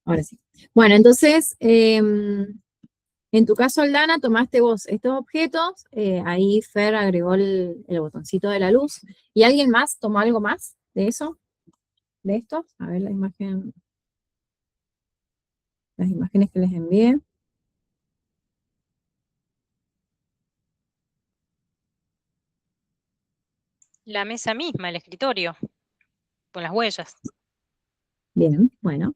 Ahora sí. Bueno, entonces, en tu caso, Aldana, tomaste vos estos objetos, ahí Fer agregó el botoncito de la luz, ¿y alguien más tomó algo más de eso? ¿De estos? A ver la imagen, las imágenes que les envié. La mesa misma, el escritorio, con las huellas. Bien, bueno.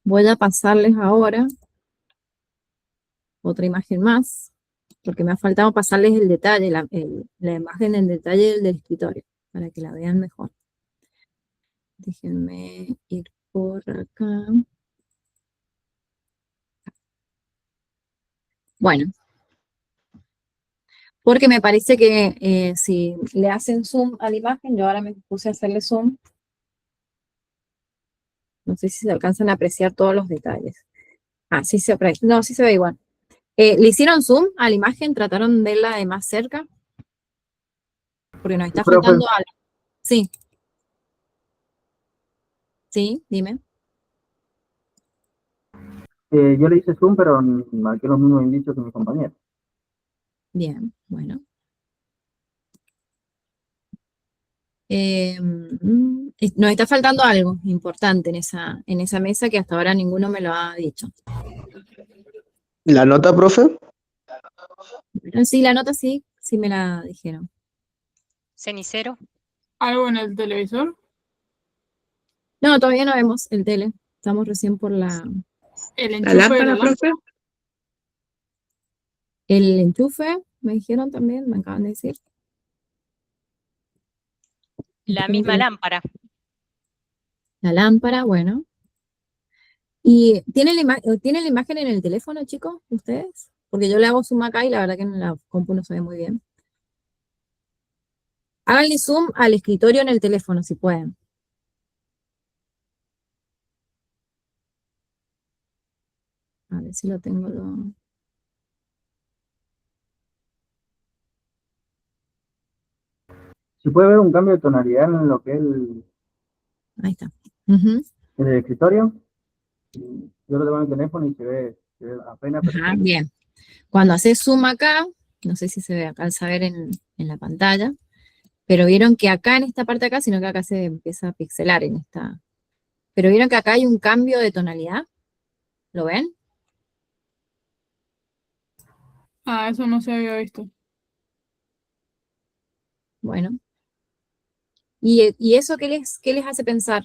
Voy a pasarles ahora otra imagen más, porque me ha faltado pasarles el detalle, la imagen en detalle del escritorio, para que la vean mejor. Déjenme ir por acá. Bueno, porque me parece que si le hacen zoom a la imagen, yo ahora me puse a hacerle zoom, no sé si se alcanzan a apreciar todos los detalles. Ah, sí se aprecia, no, sí se ve igual. ¿Le hicieron zoom a la imagen? ¿Trataron de verla de más cerca? Porque nos está Profe, faltando algo. Sí, sí, dime. yo le hice zoom, pero marqué los mismos indicios que mi compañero. Bien, bueno. Nos está faltando algo importante en esa mesa que hasta ahora ninguno me lo ha dicho. ¿La nota, profe? Sí, la nota sí, sí me la dijeron. Cenicero. ¿Algo en el televisor? No, todavía no vemos el tele. Estamos recién por ¿El ¿La enchufe de lámpara, la lámpara? profe? el enchufe, me dijeron también, me acaban de decir. La misma lámpara. La lámpara, bueno. ¿Y tienen la imagen en el teléfono, chicos, ustedes? Porque yo le hago zoom acá y la verdad que en la compu no se ve muy bien. Háganle zoom al escritorio en el teléfono, si pueden. A ver si lo tengo. Si puede ver un cambio de tonalidad en lo que es Ahí está. Uh-huh. en el escritorio, yo lo tengo en el teléfono y se ve apenas. Ajá, bien. Cuando haces zoom acá, no sé si se ve acá al saber en la pantalla, pero vieron que acá en esta parte de acá, sino que acá se empieza a pixelar en esta. Pero vieron que acá hay un cambio de tonalidad. ¿Lo ven? Ah, eso no se había visto. Bueno. ¿Y eso qué les hace pensar?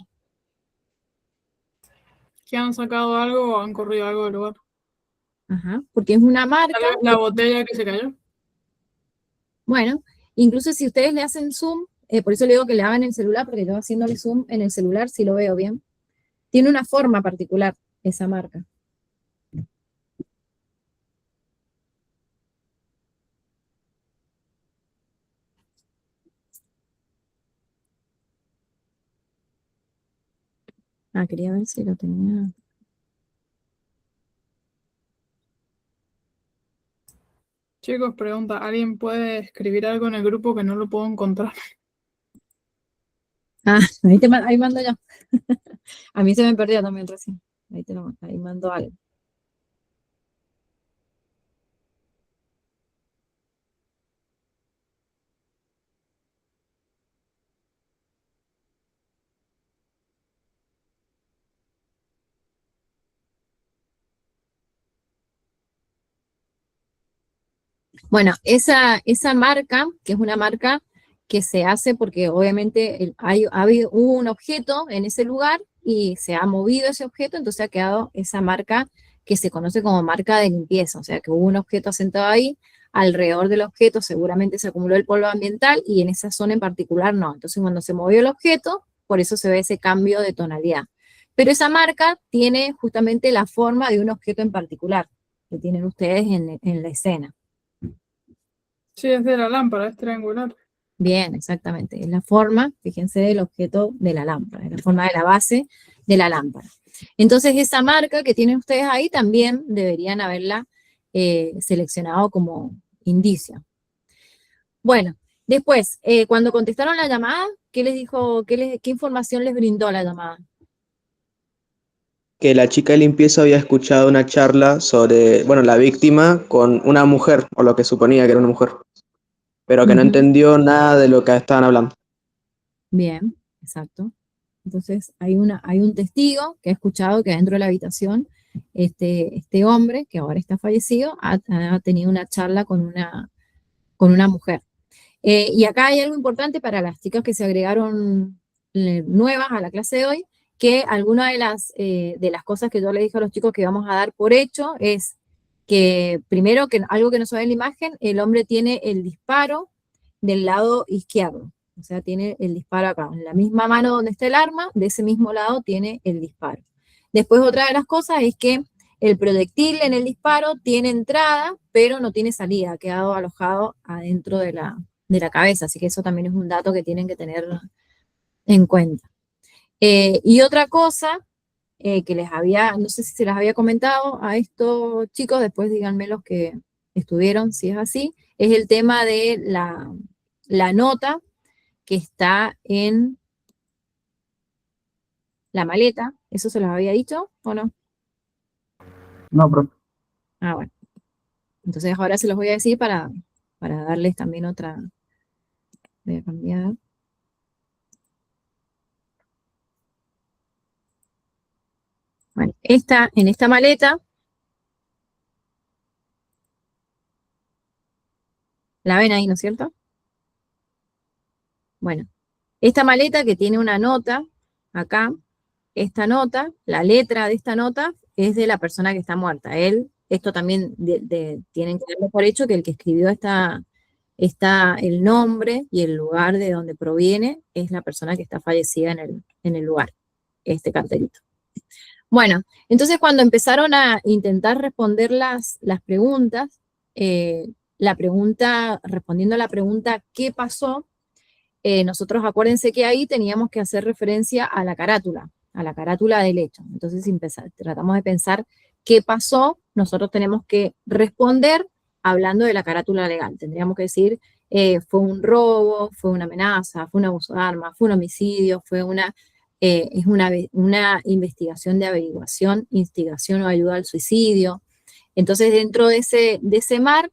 ¿Que han sacado algo o han corrido algo del lugar? Ajá, porque es una marca. Tal vez la botella que se cayó. Bueno, incluso si ustedes le hacen zoom, por eso le digo que le hagan en el celular, porque yo haciéndole zoom en el celular si lo veo bien. Tiene una forma particular esa marca. Ah, quería ver si lo tenía. Chicos, pregunta, ¿alguien puede escribir algo en el grupo que no lo puedo encontrar? Ah, ahí mando yo. A mí se me perdió también recién. Ahí mando algo. Bueno, esa marca, que es una marca que se hace porque obviamente hubo un objeto en ese lugar y se ha movido ese objeto, entonces ha quedado esa marca que se conoce como marca de limpieza, o sea que hubo un objeto asentado ahí, alrededor del objeto seguramente se acumuló el polvo ambiental y en esa zona en particular no. Entonces cuando se movió el objeto, por eso se ve ese cambio de tonalidad. Pero esa marca tiene justamente la forma de un objeto en particular que tienen ustedes en la escena. Sí, es de la lámpara, es triangular. Bien, exactamente. Es la forma, fíjense, del objeto de la lámpara, es la forma de la base de la lámpara. Entonces, esa marca que tienen ustedes ahí también deberían haberla seleccionado como indicio. Bueno, después, cuando contestaron la llamada, ¿qué les dijo, qué información les brindó la llamada? que la chica de limpieza había escuchado una charla sobre, bueno, la víctima con una mujer, o lo que suponía que era una mujer, pero que no Ujú. entendió nada de lo que estaban hablando. Bien, exacto. Entonces hay un testigo que ha escuchado que dentro de la habitación este hombre, que ahora está fallecido, ha tenido una charla con una mujer. Y acá hay algo importante para las chicas que se agregaron nuevas a la clase de hoy, que alguna de las cosas que yo le dije a los chicos que vamos a dar por hecho es que, primero, que algo que no se ve en la imagen, el hombre tiene el disparo del lado izquierdo. O sea, tiene el disparo acá. En la misma mano donde está el arma, de ese mismo lado tiene el disparo. Después, otra de las cosas es que el proyectil en el disparo tiene entrada, pero no tiene salida, ha quedado alojado adentro de la cabeza. Así que eso también es un dato que tienen que tener en cuenta. Y otra cosa que les había, no sé si se las había comentado a estos chicos, después díganme los que estuvieron, si es así, es el tema de la nota que está en la maleta. ¿Eso se los había dicho o no? No, profe. Ah, bueno. Entonces ahora se los voy a decir para darles también otra. Voy a cambiar. Bueno, en esta maleta, la ven ahí, ¿no es cierto? Bueno, esta maleta que tiene una nota acá, esta nota, la letra de esta nota es de la persona que está muerta. Esto también tienen que darlo por hecho que el que escribió el nombre y el lugar de donde proviene es la persona que está fallecida en el lugar, este cartelito. Bueno, entonces cuando empezaron a intentar responder las preguntas, respondiendo a la pregunta ¿qué pasó? Nosotros acuérdense que ahí teníamos que hacer referencia a la carátula del hecho. Entonces tratamos de pensar qué pasó, nosotros tenemos que responder hablando de la carátula legal. Tendríamos que decir, fue un robo, fue una amenaza, fue un abuso de armas, fue un homicidio, es una investigación de averiguación, instigación o ayuda al suicidio. Entonces, dentro de ese mar,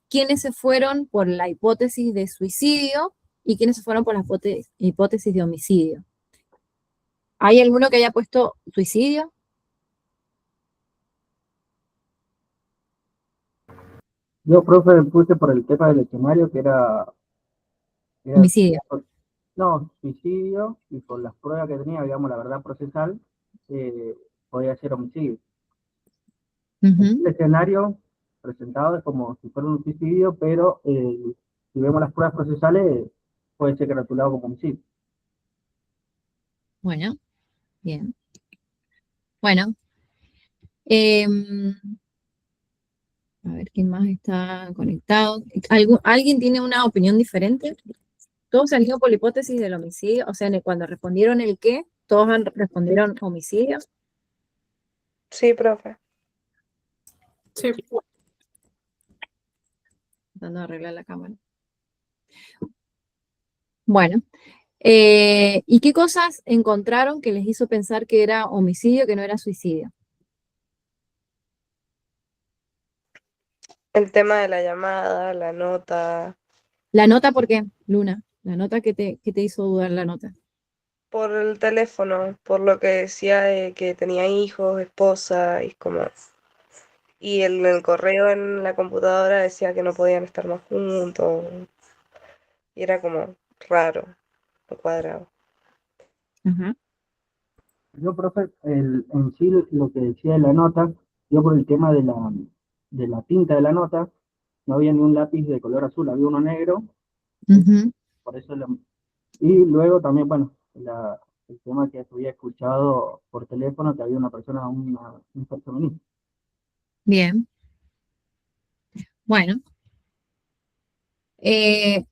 ¿quiénes se fueron por la hipótesis de suicidio y quiénes se fueron por la hipótesis de homicidio? ¿Hay alguno que haya puesto suicidio? Yo, profe, puse por el tema del escenario que era Homicidio. no, suicidio, y por las pruebas que tenía, digamos, la verdad procesal, podía ser homicidio. Ujú. El escenario presentado es como si fuera un suicidio, pero si vemos las pruebas procesales, puede ser gratulado como homicidio. Bueno, bien. Bueno, em, a ver quién más está conectado. ¿Alguien tiene una opinión diferente? Todos se han ido por la hipótesis del homicidio, o sea, cuando respondieron el qué, todos respondieron homicidio. Sí, profe. Sí. Tratando de arreglar la cámara. Bueno, ¿y qué cosas encontraron que les hizo pensar que era homicidio, que no era suicidio? El tema de la llamada, la nota, ¿La nota por qué, Luna? ¿La nota que te hizo dudar la nota? por el teléfono, por lo que decía de que tenía hijos, esposa, y como... Y el correo en la computadora decía que no podían estar más juntos. Y era como raro, no cuadrado. Ajá. Yo, profe, en sí lo que decía de la nota, yo por el tema de la tinta de la nota, no había ni un lápiz de color azul, había uno negro, Ujú. por eso y luego también, bueno, el tema que había escuchado por teléfono, que había una persona, un feminista. Bien. Bueno. Eh,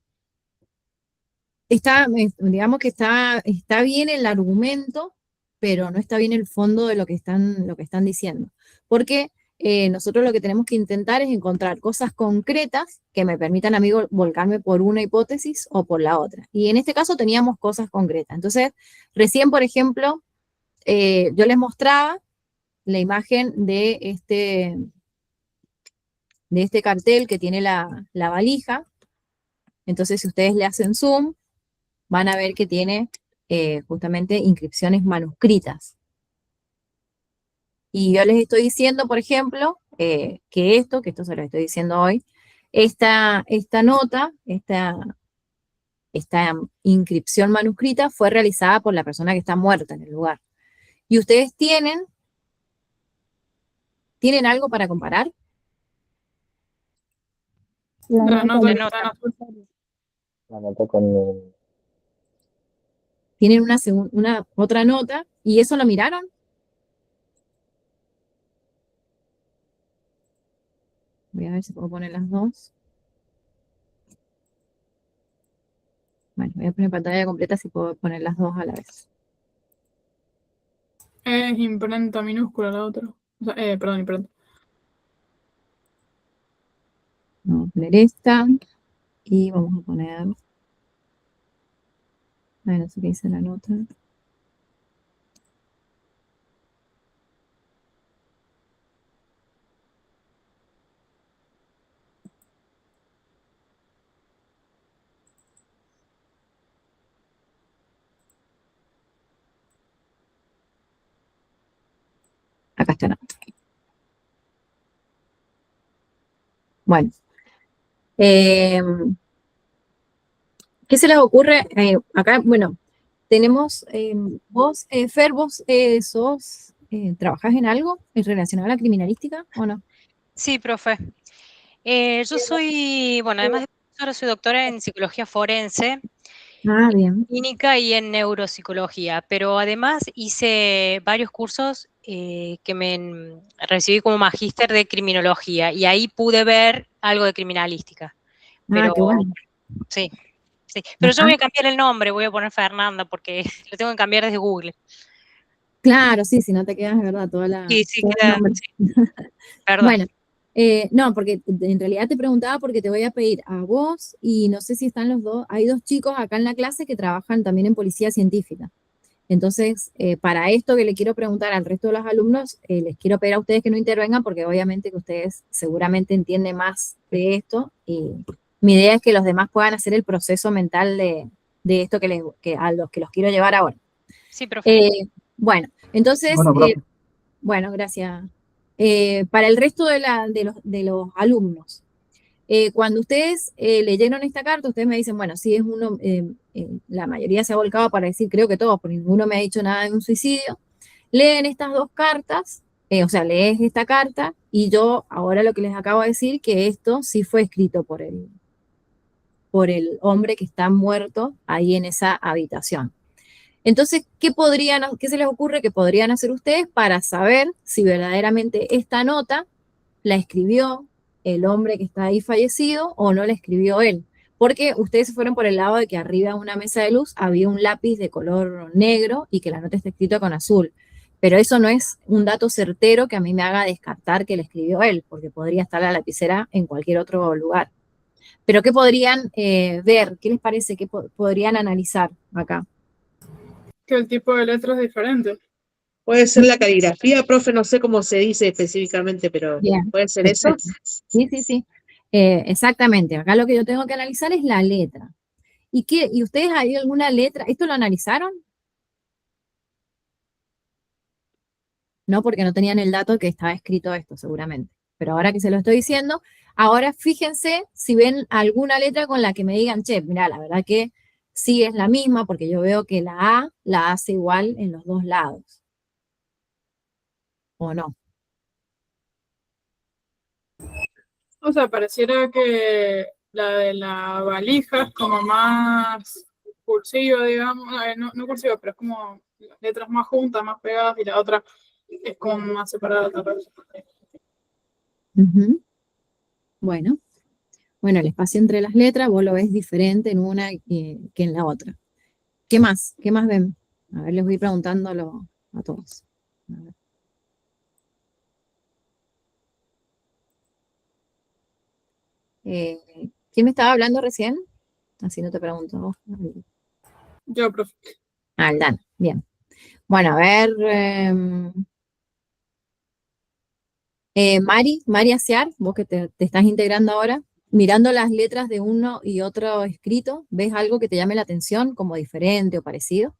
digamos que está bien el argumento, pero no está bien el fondo de lo que están diciendo. Porque nosotros lo que tenemos que intentar es encontrar cosas concretas que me permitan a mí volcarme por una hipótesis o por la otra. Y en este caso teníamos cosas concretas. Entonces, recién, por ejemplo, yo les mostraba la imagen de este cartel que tiene la valija. Entonces, si ustedes le hacen zoom, van a ver que tiene justamente inscripciones manuscritas. Y yo les estoy diciendo, por ejemplo, que esto se lo estoy diciendo hoy, esta nota, esta inscripción manuscrita fue realizada por la persona que está muerta en el lugar. Y ustedes tienen algo para comparar. La nota La que nota. está en azul. La nota con Tienen una otra nota, ¿y eso lo miraron? Voy a ver si puedo poner las dos. Bueno, voy a poner pantalla completa si puedo poner las dos a la vez. Es imprenta minúscula la otra. O sea, perdón, imprenta. Vamos a poner esta y vamos a poner... Ay, no sé qué dice la nota. Acá está la nota. Bueno. ¿Qué se les ocurre? Acá, bueno, tenemos, vos, Fer, vos ¿trabajás en algo relacionado a la criminalística o no? Sí, profe. Yo soy, bueno, además de profesora, soy doctora en psicología forense, Ah, bien. clínica y en neuropsicología, pero además hice varios cursos que recibí como magíster de criminología y ahí pude ver algo de criminalística. Pero Qué bueno. sí, sí. Pero yo Ajá. voy a cambiar el nombre, voy a poner Fernanda porque lo tengo que cambiar desde Google. Claro, sí, si no te quedas, es verdad, todo el queda, nombre. sí. Perdón. Bueno, no, porque en realidad te preguntaba porque te voy a pedir a vos y no sé si están los dos, hay dos chicos acá en la clase que trabajan también en policía científica. Entonces, para esto que le quiero preguntar al resto de los alumnos, les quiero pedir a ustedes que no intervengan porque obviamente que ustedes seguramente entienden más de esto y mi idea es que los demás puedan hacer el proceso mental de esto a los que los quiero llevar ahora. Sí, profe. Bueno, entonces, Bueno, profe. bueno, gracias. Para el resto de los alumnos, cuando ustedes leyeron esta carta, ustedes me dicen, bueno, sí es uno, la mayoría se ha volcado para decir, creo que todos, porque ninguno me ha dicho nada de un suicidio. Leen estas dos cartas, o sea, lees esta carta, y yo ahora lo que les acabo de decir, que esto sí fue escrito por el hombre que está muerto ahí en esa habitación. Entonces, ¿qué se les ocurre que podrían hacer ustedes para saber si verdaderamente esta nota la escribió el hombre que está ahí fallecido o no la escribió él? Porque ustedes se fueron por el lado de que arriba de una mesa de luz había un lápiz de color negro y que la nota está escrita con azul. Pero eso no es un dato certero que a mí me haga descartar que la escribió él, porque podría estar la lapicera en cualquier otro lugar. Pero ¿qué podrían ver? ¿Qué les parece? ¿Qué podrían analizar acá? Que el tipo de letra es diferente. Puede ser la caligrafía, profe, no sé cómo se dice específicamente, pero Bien, ¿puede ser eso? perfecto. Sí, sí, sí. Exactamente. Acá lo que yo tengo que analizar es la letra. ¿Y ustedes hay alguna letra? ¿Esto lo analizaron? No, porque no tenían el dato que estaba escrito esto, seguramente. Pero ahora que se lo estoy diciendo, ahora fíjense si ven alguna letra con la que me digan, che, mira, la verdad que sí es la misma, porque yo veo que la A la hace igual en los dos lados. ¿O no? O sea, pareciera que la de la valija es como más cursiva, digamos. No cursiva, pero es como letras más juntas, más pegadas, y la otra es como más separada. Ujú. Bueno, el espacio entre las letras vos lo ves diferente en una que en la otra. ¿Qué más? ¿Qué más ven? A ver, les voy preguntándolo a todos. A ver. ¿Quién me estaba hablando recién? Así no te pregunto. Yo, profe. Aldana, bien. Bueno, a ver. Mari Aciar, vos que te estás integrando ahora, mirando las letras de uno y otro escrito, ¿ves algo que te llame la atención como diferente o parecido?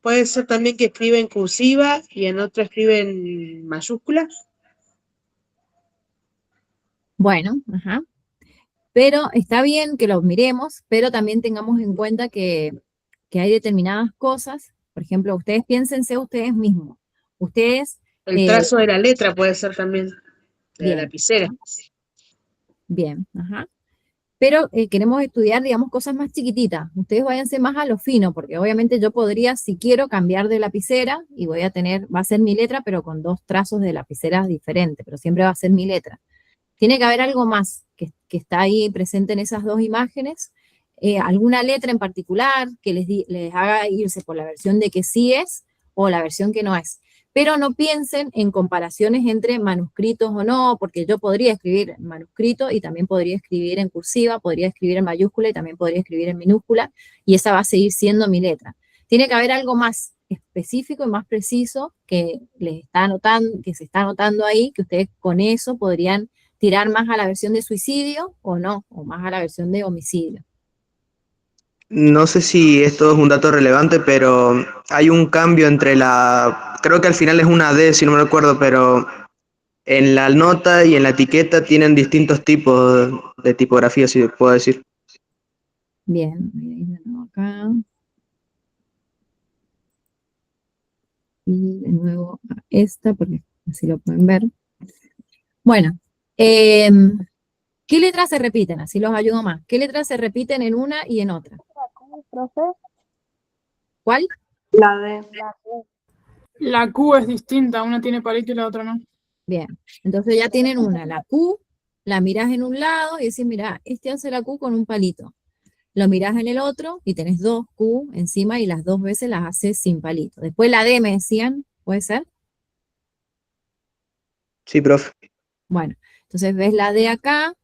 Puede ser también que escribe en cursiva y en otro escribe en mayúsculas. Bueno, ajá. Pero está bien que los miremos, pero también tengamos en cuenta que hay determinadas cosas, por ejemplo, ustedes piénsense ustedes mismos. Ustedes, El trazo de la letra puede ser también de la bien, lapicera. bien, ajá. Pero queremos estudiar, digamos, cosas más chiquititas. Ustedes váyanse más a lo fino, porque obviamente yo podría, si quiero, cambiar de lapicera y voy a tener, va a ser mi letra, pero con dos trazos de lapiceras diferentes, pero siempre va a ser mi letra. Tiene que haber algo más que está ahí presente en esas dos imágenes, alguna letra en particular que les haga irse por la versión de que sí es o la versión que no es. Pero no piensen en comparaciones entre manuscritos o no, porque yo podría escribir en manuscrito y también podría escribir en cursiva, podría escribir en mayúscula y también podría escribir en minúscula, y esa va a seguir siendo mi letra. Tiene que haber algo más específico y más preciso que les está anotando, que se está anotando ahí, que ustedes con eso podrían tirar más a la versión de suicidio o no, o más a la versión de homicidio. No sé si esto es un dato relevante, pero hay un cambio entre creo que al final es una D, si no me recuerdo, pero en la nota y en la etiqueta tienen distintos tipos de tipografía, si puedo decir. Bien, voy a ir de nuevo acá. Y de nuevo a esta, porque así lo pueden ver. Bueno, ¿qué letras se repiten? Así los ayudo más. ¿Qué letras se repiten en una y en otra? ¿Cuál? La de... La Q es distinta, una tiene palito y la otra no. Bien, entonces ya tienen una, la Q, la mirás en un lado y decís, mira, este hace la Q con un palito. Lo mirás en el otro y tenés dos Q encima y las dos veces las haces sin palito. Después la D me decían, ¿puede ser? Sí, profe. Bueno, entonces ves la D acá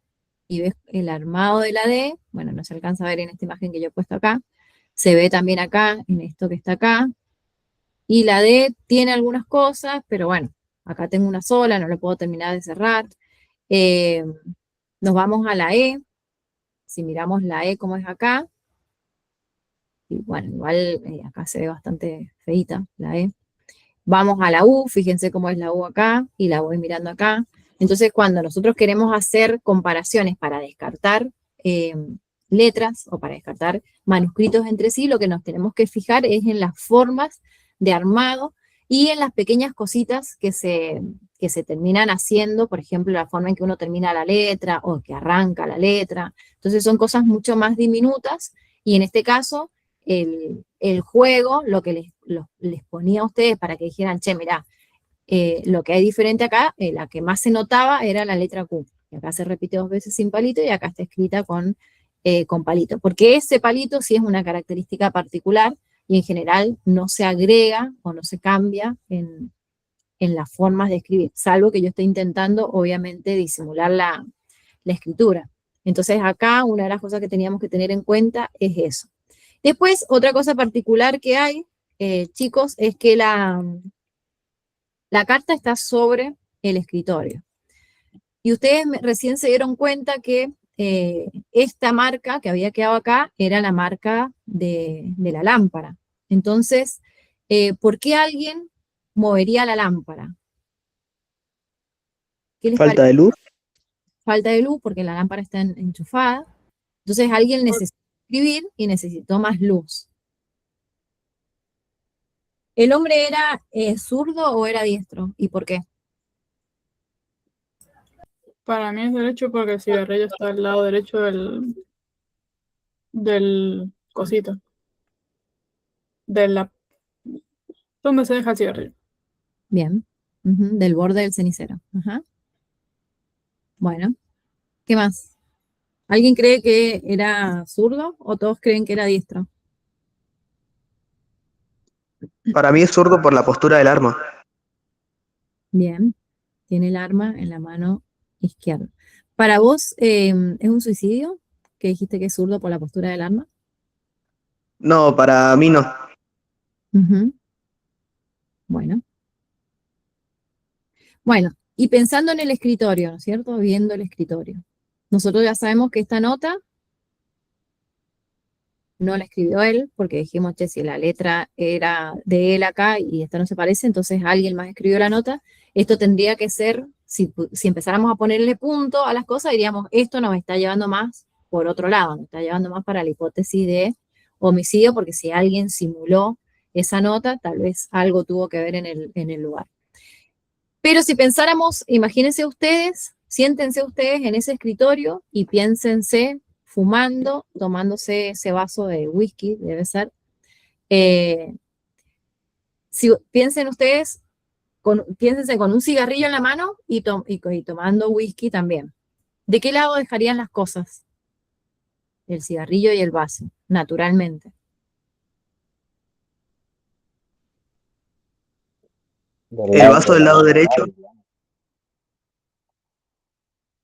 y ves el armado de la D. Bueno, no se alcanza a ver en esta imagen que yo he puesto acá. Se ve también acá, en esto que está acá. Y la D tiene algunas cosas, pero bueno, acá tengo una sola, no lo puedo terminar de cerrar. Eh, Nos vamos a la E. Si miramos la E como es acá, y bueno, igual acá se ve bastante feita la E. Vamos a la U, fíjense cómo es la U acá, y la voy mirando acá. Entonces, cuando nosotros queremos hacer comparaciones para descartar letras o para descartar manuscritos entre sí, lo que nos tenemos que fijar es en las formas de armado y en las pequeñas cositas que se terminan haciendo, por ejemplo, la forma en que uno termina la letra o que arranca la letra. Entonces, son cosas mucho más diminutas y en este caso el juego, lo que les ponía a ustedes para que dijeran, che, mirá, lo que hay diferente acá, la que más se notaba era la letra Q. Y acá se repite dos veces sin palito y acá está escrita con palito. Porque ese palito sí es una característica particular y en general no se agrega o no se cambia en las formas de escribir, salvo que yo esté intentando, obviamente, disimular la escritura. Entonces acá una de las cosas que teníamos que tener en cuenta es eso. Después, otra cosa particular que hay, chicos, es que la carta está sobre el escritorio. Y ustedes recién se dieron cuenta que esta marca que había quedado acá era la marca de la lámpara. Entonces, ¿por qué alguien movería la lámpara? ¿Qué les Falta parece? de luz. Falta de luz porque la lámpara está enchufada. Entonces alguien necesitó escribir y necesitó más luz. ¿El hombre era zurdo o era diestro? ¿Y por qué? Para mí es derecho porque el cigarrillo está al lado derecho del cosito. De la, ¿Dónde se deja el cigarrillo? Bien. Ujú, del borde del cenicero. Ajá. Bueno, ¿qué más? ¿Alguien cree que era zurdo o todos creen que era diestro? Para mí es zurdo por la postura del arma. Bien, tiene el arma en la mano izquierda. ¿Para vos es un suicidio que dijiste que es zurdo por la postura del arma? No, para mí no. Ujú. Bueno. Bueno, Y pensando en el escritorio, ¿no es cierto? Viendo el escritorio. Nosotros ya sabemos que esta nota no la escribió él, porque dijimos, che, si la letra era de él acá y esta no se parece, entonces alguien más escribió la nota. Esto tendría que ser, si empezáramos a ponerle punto a las cosas, diríamos, esto nos está llevando más por otro lado, nos está llevando más para la hipótesis de homicidio, porque si alguien simuló esa nota, tal vez algo tuvo que ver en el lugar. Pero si pensáramos, imagínense ustedes, siéntense ustedes en ese escritorio y piénsense fumando, tomándose ese vaso de whisky, debe ser. Si piensen ustedes, piénsense con un cigarrillo en la mano y tomando whisky también. ¿De qué lado dejarían las cosas? El cigarrillo y el vaso, naturalmente. El vaso del lado derecho.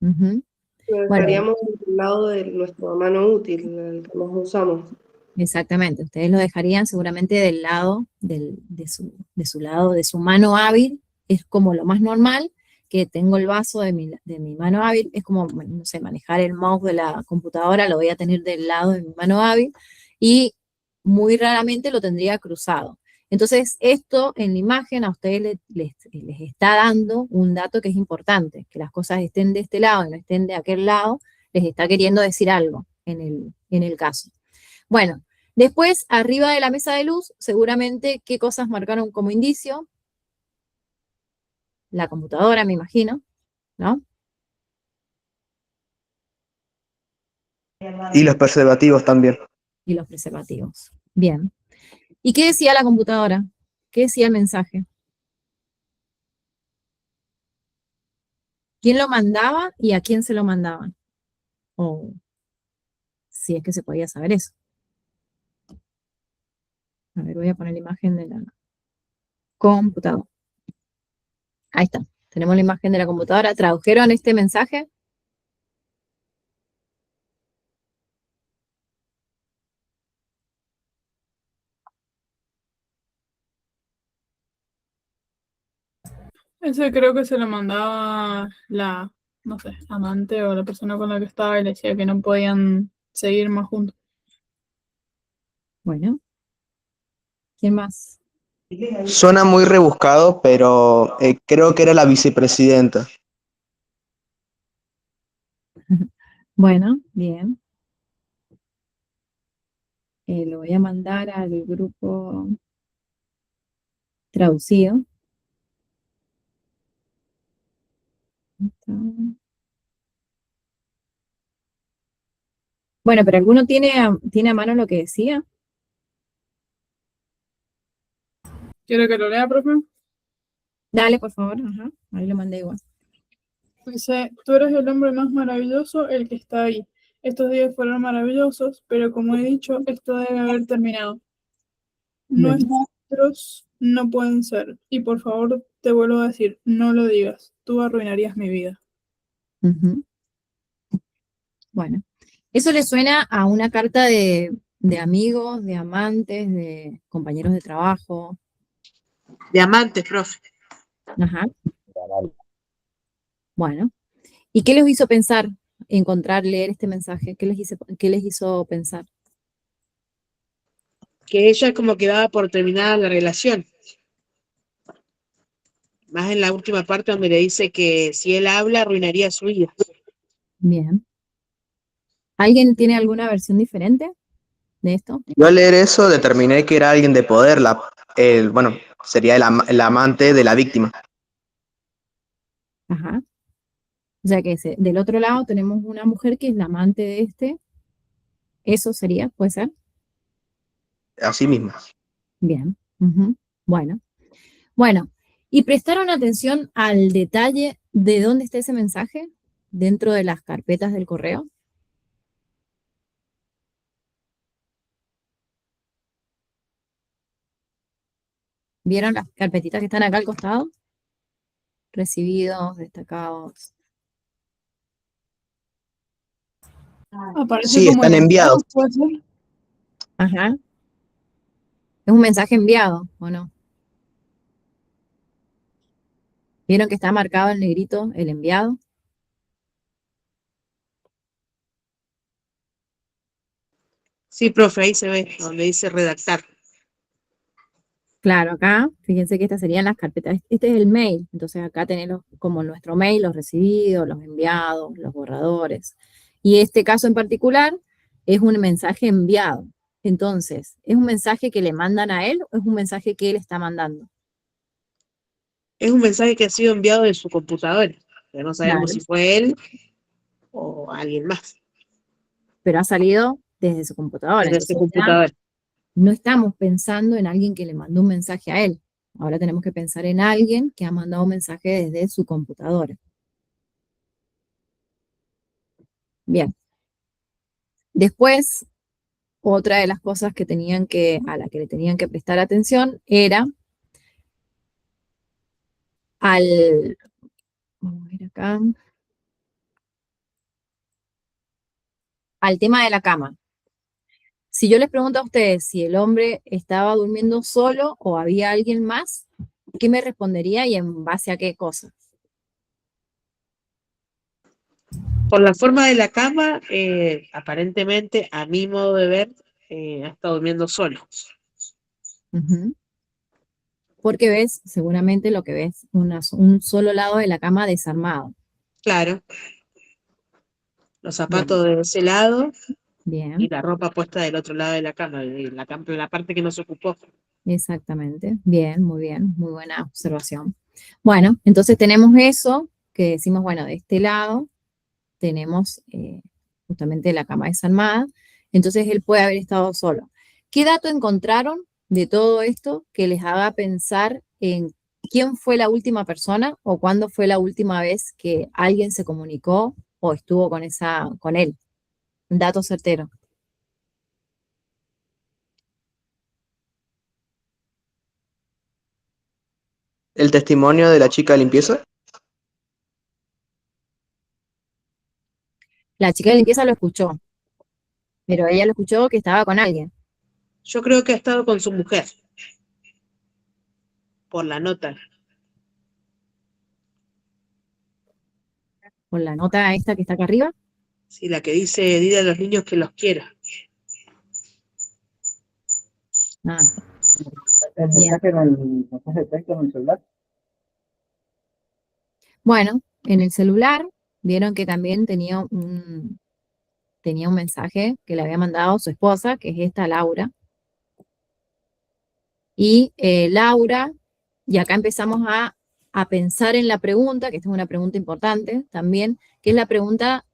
Ujú. Lo Bueno, dejaríamos del lado de nuestra mano útil, el que más usamos. exactamente, ustedes lo dejarían seguramente del lado de su lado, de su mano hábil, es como lo más normal, que tengo el vaso de mi mano hábil, es como, no sé, manejar el mouse de la computadora, lo voy a tener del lado de mi mano hábil, y muy raramente lo tendría cruzado. Entonces, esto en la imagen a ustedes les está dando un dato que es importante, que las cosas estén de este lado y no estén de aquel lado, les está queriendo decir algo en el caso. Bueno, después, arriba de la mesa de luz, seguramente, ¿qué cosas marcaron como indicio? La computadora, me imagino, ¿no? Y los preservativos también. Y los preservativos. Bien. ¿Y qué decía la computadora? ¿Qué decía el mensaje? ¿Quién lo mandaba y a quién se lo mandaban? O si es que se podía saber eso. A ver, voy a poner la imagen de la computadora. Ahí está. Tenemos la imagen de la computadora. ¿Tradujeron este mensaje? Ese creo que se lo mandaba la, no sé, amante o la persona con la que estaba y le decía que no podían seguir más juntos. Bueno. ¿Quién más? Suena muy rebuscado, pero creo que era la vicepresidenta. Bueno, bien. Lo voy a mandar al grupo traducido. Bueno, pero ¿alguno tiene a mano lo que decía? ¿Quiere que lo lea, profe? Dale, por favor. Ajá. Ahí lo mandé igual. Dice, tú eres el hombre más maravilloso, el que está ahí. Estos días fueron maravillosos, pero como he dicho, esto debe haber terminado. Bien. Nuestros no pueden ser. Y por favor, te vuelvo a decir, no lo digas. Tú arruinarías mi vida. Ujú. Bueno, eso le suena a una carta de amigos, de amantes, de compañeros de trabajo. Diamantes, profe. Ajá. Bueno. ¿Y qué les hizo pensar leer este mensaje? ¿Qué les hizo pensar? Que ella como que daba por terminada la relación. Más en la última parte donde le dice que si él habla arruinaría su vida. Bien. ¿Alguien tiene alguna versión diferente de esto? Yo al leer eso determiné que era alguien de poder, bueno, sería el amante de la víctima. Ajá. O sea que del otro lado tenemos una mujer que es la amante de este. Eso sería, puede ser. Así mismo. Bien. Ujú. Bueno. Bueno. ¿Y prestaron atención al detalle de dónde está ese mensaje? Dentro de las carpetas del correo. ¿Vieron las carpetitas que están acá al costado? Recibidos, destacados. Aparece Sí, como están enviado, enviados. ¿puede ser? Ajá. Es un mensaje enviado, ¿o no? ¿Vieron que está marcado en negrito el enviado? Sí, profe, ahí se ve, donde dice redactar. Claro, acá, fíjense que estas serían las carpetas. Este es el mail, entonces acá tenemos como nuestro mail, los recibidos, los enviados, los borradores. Y este caso en particular es un mensaje enviado. Entonces, ¿es un mensaje que le mandan a él o es un mensaje que él está mandando? Es un mensaje que ha sido enviado de su computadora, pero no sabemos Claro. si fue él o alguien más, Pero ha salido desde su computadora. desde su Entonces ya computadora. no estamos pensando en alguien que le mandó un mensaje a él. Ahora tenemos que pensar en alguien que ha mandado un mensaje desde su computadora. Bien. Después, otra de las cosas que a la que le tenían que prestar atención era vamos a ver acá, al tema de la cama. Si yo les pregunto a ustedes si el hombre estaba durmiendo solo o había alguien más, ¿qué me respondería y en base a qué cosas? Por la forma de la cama, aparentemente, a mi modo de ver, ha estado durmiendo solo. Ujú. Porque ves, seguramente lo que ves, un solo lado de la cama desarmado. Claro, los Bien, zapatos de ese lado y bien, la ropa puesta del otro lado de la cama, la parte que no se ocupó. exactamente. Bien, muy buena observación. Bueno, entonces tenemos eso, que decimos, bueno, de este lado tenemos justamente la cama desarmada, entonces él puede haber estado solo. ¿Qué dato encontraron de todo esto que les haga pensar en quién fue la última persona o cuándo fue la última vez que alguien se comunicó o estuvo con él? Un dato certero. El testimonio de la chica de limpieza. La chica de limpieza lo escuchó, pero ella lo escuchó que estaba con alguien. Yo creo que ha estado con su mujer, por la nota. Con la nota esta que está acá arriba. Sí, la que dice, dile a los niños que los quiera. Ah, El bien. mensaje en el mensaje de texto en el celular. Bueno, en el celular vieron que también tenía un mensaje que le había mandado su esposa, que es esta Laura. Y Laura, y acá empezamos a pensar en la pregunta, que esta es una pregunta importante también, que es la pregunta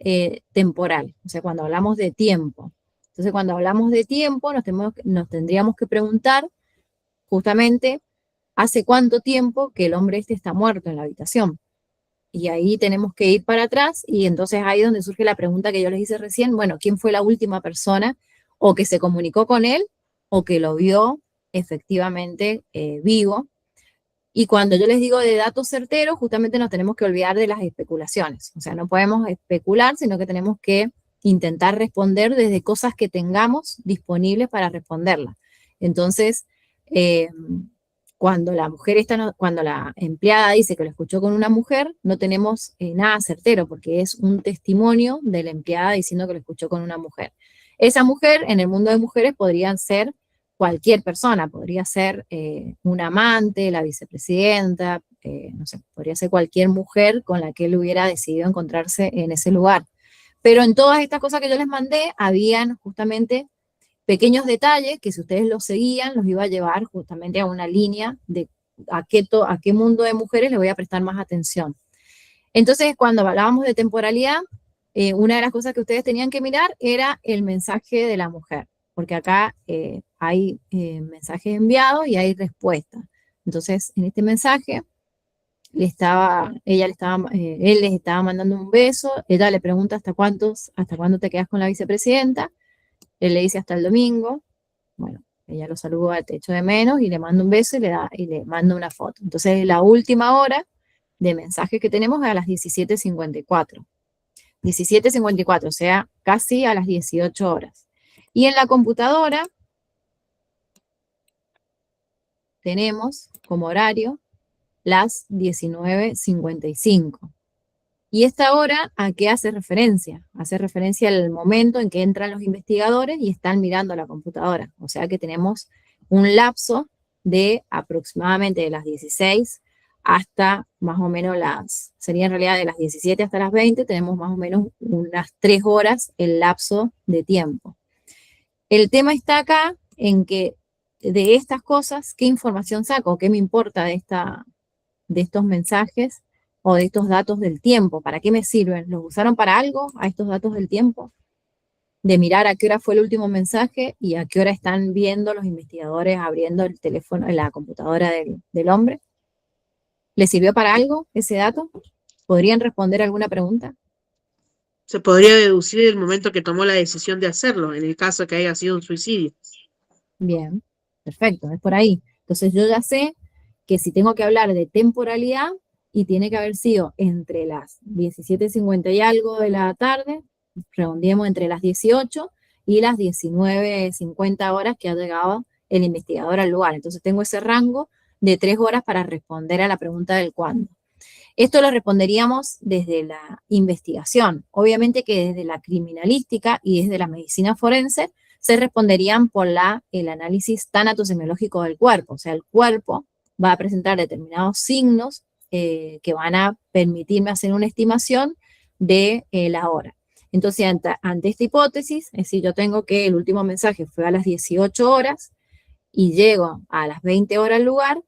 temporal, o sea, cuando hablamos de tiempo. Entonces, cuando hablamos de tiempo, nos tendríamos que preguntar justamente hace cuánto tiempo que el hombre este está muerto en la habitación. Y ahí tenemos que ir para atrás y entonces ahí es donde surge la pregunta que yo les hice recién, bueno, ¿quién fue la última persona o que se comunicó con él o que lo vio efectivamente vivo? Y cuando yo les digo de datos certeros, justamente nos tenemos que olvidar de las especulaciones. O sea, no podemos especular, sino que tenemos que intentar responder desde cosas que tengamos disponibles para responderlas. Entonces, eh, cuando la empleada dice que lo escuchó con una mujer, no tenemos nada certero, porque es un testimonio de la empleada diciendo que lo escuchó con una mujer. Esa mujer, en el mundo de mujeres, podrían ser cualquier persona, podría ser un amante, la vicepresidenta, no sé, podría ser cualquier mujer con la que él hubiera decidido encontrarse en ese lugar. Pero en todas estas cosas que yo les mandé, habían justamente pequeños detalles que si ustedes los seguían, los iba a llevar justamente a una línea de a qué mundo de mujeres le voy a prestar más atención. Entonces, cuando hablábamos de temporalidad, una de las cosas que ustedes tenían que mirar era el mensaje de la mujer, porque acá hay mensajes enviados y hay respuestas. Entonces, en este mensaje, él les estaba mandando un beso, ella le pregunta hasta cuándo te quedas con la vicepresidenta, él le dice hasta el domingo, bueno, ella lo saluda, te echo de menos, y le manda un beso y le manda una foto. Entonces, la última hora de mensajes que tenemos es a las 17:54. 17:54, o sea, casi a las 18 horas. Y en la computadora tenemos como horario las 19:55. ¿Y esta hora a qué hace referencia? Hace referencia al momento en que entran los investigadores y están mirando la computadora. O sea que tenemos un lapso de aproximadamente de las 16 hasta más o menos sería en realidad de las 17 hasta las 20, tenemos más o menos unas 3 horas el lapso de tiempo. El tema está acá en que de estas cosas, ¿qué información saco? ¿Qué me importa de estos mensajes o de estos datos del tiempo? ¿Para qué me sirven? ¿Los usaron para algo a estos datos del tiempo? De mirar a qué hora fue el último mensaje y a qué hora están viendo los investigadores abriendo el teléfono, la computadora del hombre. ¿Les sirvió para algo ese dato? ¿Podrían responder alguna pregunta? Se podría deducir el momento que tomó la decisión de hacerlo, en el caso de que haya sido un suicidio. Bien, perfecto, es por ahí. Entonces yo ya sé que si tengo que hablar de temporalidad y tiene que haber sido entre las 17:50 y algo de la tarde, redondeemos entre las 18 y las 19:50 horas que ha llegado el investigador al lugar. Entonces tengo ese rango de 3 horas para responder a la pregunta del cuándo. Esto lo responderíamos desde la investigación. Obviamente que desde la criminalística y desde la medicina forense se responderían por el análisis tanatosemiológico del cuerpo. O sea, el cuerpo va a presentar determinados signos que van a permitirme hacer una estimación de la hora. Entonces, ante esta hipótesis, es decir, yo tengo que el último mensaje fue a las 18 horas y llego a las 20 horas al lugar,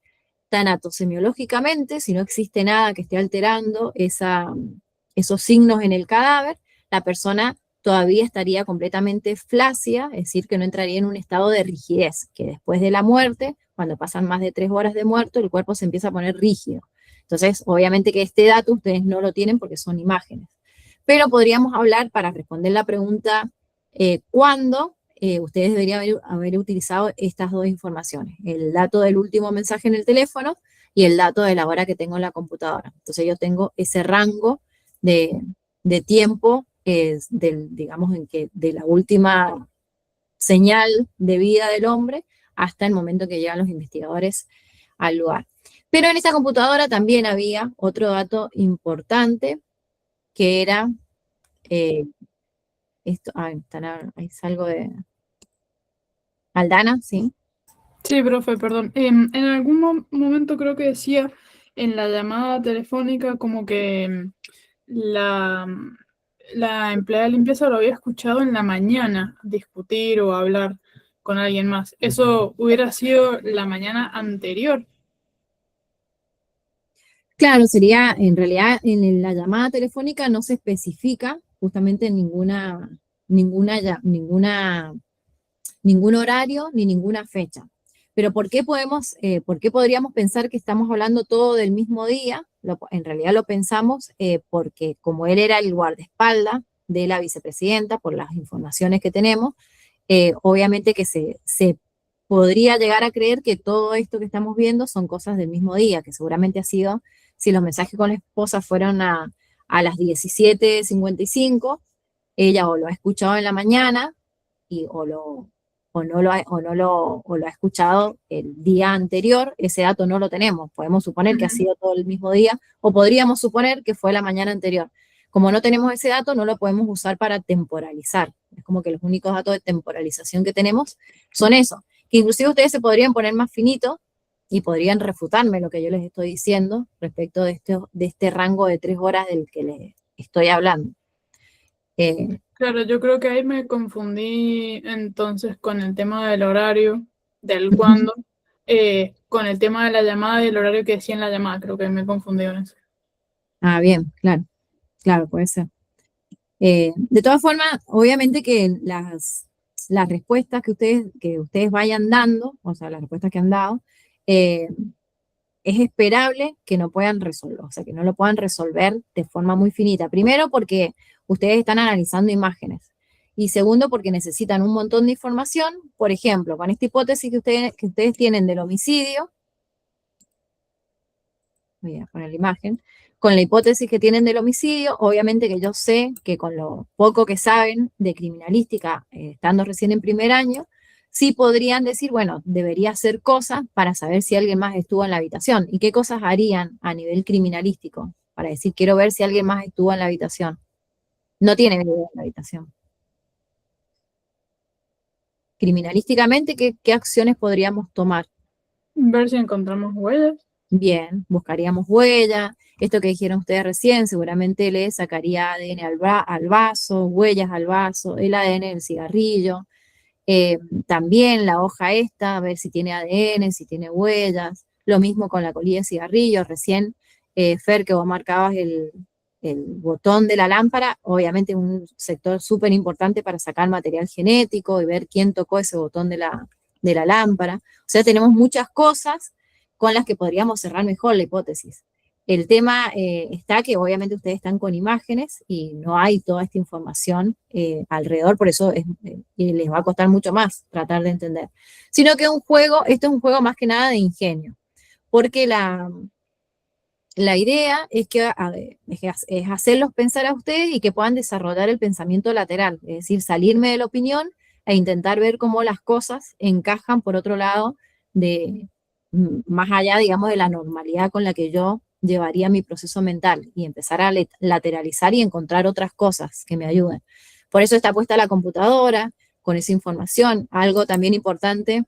tanatosemiológicamente, si no existe nada que esté alterando esos signos en el cadáver, la persona todavía estaría completamente flácida, es decir, que no entraría en un estado de rigidez, que después de la muerte, cuando pasan más de 3 horas de muerto, el cuerpo se empieza a poner rígido. Entonces, obviamente que este dato ustedes no lo tienen porque son imágenes. Pero podríamos hablar, para responder la pregunta, ¿cuándo? Ustedes deberían haber utilizado estas dos informaciones, el dato del último mensaje en el teléfono y el dato de la hora que tengo en la computadora. Entonces yo tengo ese rango de tiempo, digamos, de la última señal de vida del hombre hasta el momento que llegan los investigadores al lugar. Pero en esta computadora también había otro dato importante, que era esto. Ahí salgo de... Aldana, sí. Sí, profe, perdón. En algún momento creo que decía en la llamada telefónica como que la empleada de limpieza lo había escuchado en la mañana discutir o hablar con alguien más. Eso hubiera sido la mañana anterior. Claro, sería, en realidad, en la llamada telefónica no se especifica justamente ningún horario ni ninguna fecha. Pero ¿por qué podríamos pensar que estamos hablando todo del mismo día? En realidad lo pensamos porque como él era el guardaespaldas de la vicepresidenta, por las informaciones que tenemos, obviamente que se podría llegar a creer que todo esto que estamos viendo son cosas del mismo día, que seguramente ha sido, si los mensajes con la esposa fueron a las 17:55, ella o lo ha escuchado en la mañana o lo ha escuchado el día anterior. Ese dato no lo tenemos. Podemos suponer que ha sido todo el mismo día, o podríamos suponer que fue la mañana anterior. Como no tenemos ese dato, no lo podemos usar para temporalizar. Es como que los únicos datos de temporalización que tenemos son esos. Que inclusive ustedes se podrían poner más finitos y podrían refutarme lo que yo les estoy diciendo respecto de este rango de 3 horas del que les estoy hablando. Claro, yo creo que ahí me confundí entonces con el tema del horario, del cuándo, con el tema de la llamada y el horario que decía en la llamada. Creo que me confundí en eso. Ah, bien, claro, puede ser. De todas formas, obviamente que las respuestas que ustedes vayan dando, o sea, las respuestas que han dado, es esperable que no puedan resolver, o sea, que no lo puedan resolver de forma muy finita. Primero, porque ustedes están analizando imágenes. Y segundo, porque necesitan un montón de información. Por ejemplo, con esta hipótesis que ustedes tienen del homicidio, voy a poner la imagen, con la hipótesis que tienen del homicidio, obviamente que yo sé que con lo poco que saben de criminalística, estando recién en primer año, sí podrían decir, bueno, debería hacer cosas para saber si alguien más estuvo en la habitación. ¿Y qué cosas harían a nivel criminalístico? Para decir, quiero ver si alguien más estuvo en la habitación. No tiene video en la habitación. Criminalísticamente, ¿qué acciones podríamos tomar? Ver si encontramos huellas. Bien, buscaríamos huellas. Esto que dijeron ustedes recién, seguramente le sacaría ADN al vaso, huellas al vaso, el ADN del cigarrillo. También la hoja esta, a ver si tiene ADN, si tiene huellas. Lo mismo con la colilla de cigarrillos. Recién, Fer, que vos marcabas el botón de la lámpara, obviamente un sector súper importante para sacar material genético y ver quién tocó ese botón de la lámpara. O sea, tenemos muchas cosas con las que podríamos cerrar mejor la hipótesis. El tema está que obviamente ustedes están con imágenes y no hay toda esta información alrededor, por eso les va a costar mucho más tratar de entender. Sino que esto es un juego más que nada de ingenio, porque la idea es que es hacerlos pensar a ustedes y que puedan desarrollar el pensamiento lateral, es decir, salirme de la opinión e intentar ver cómo las cosas encajan por otro lado, más allá, digamos, de la normalidad con la que yo llevaría mi proceso mental y empezar a lateralizar y encontrar otras cosas que me ayuden. Por eso está puesta la computadora con esa información. Algo también importante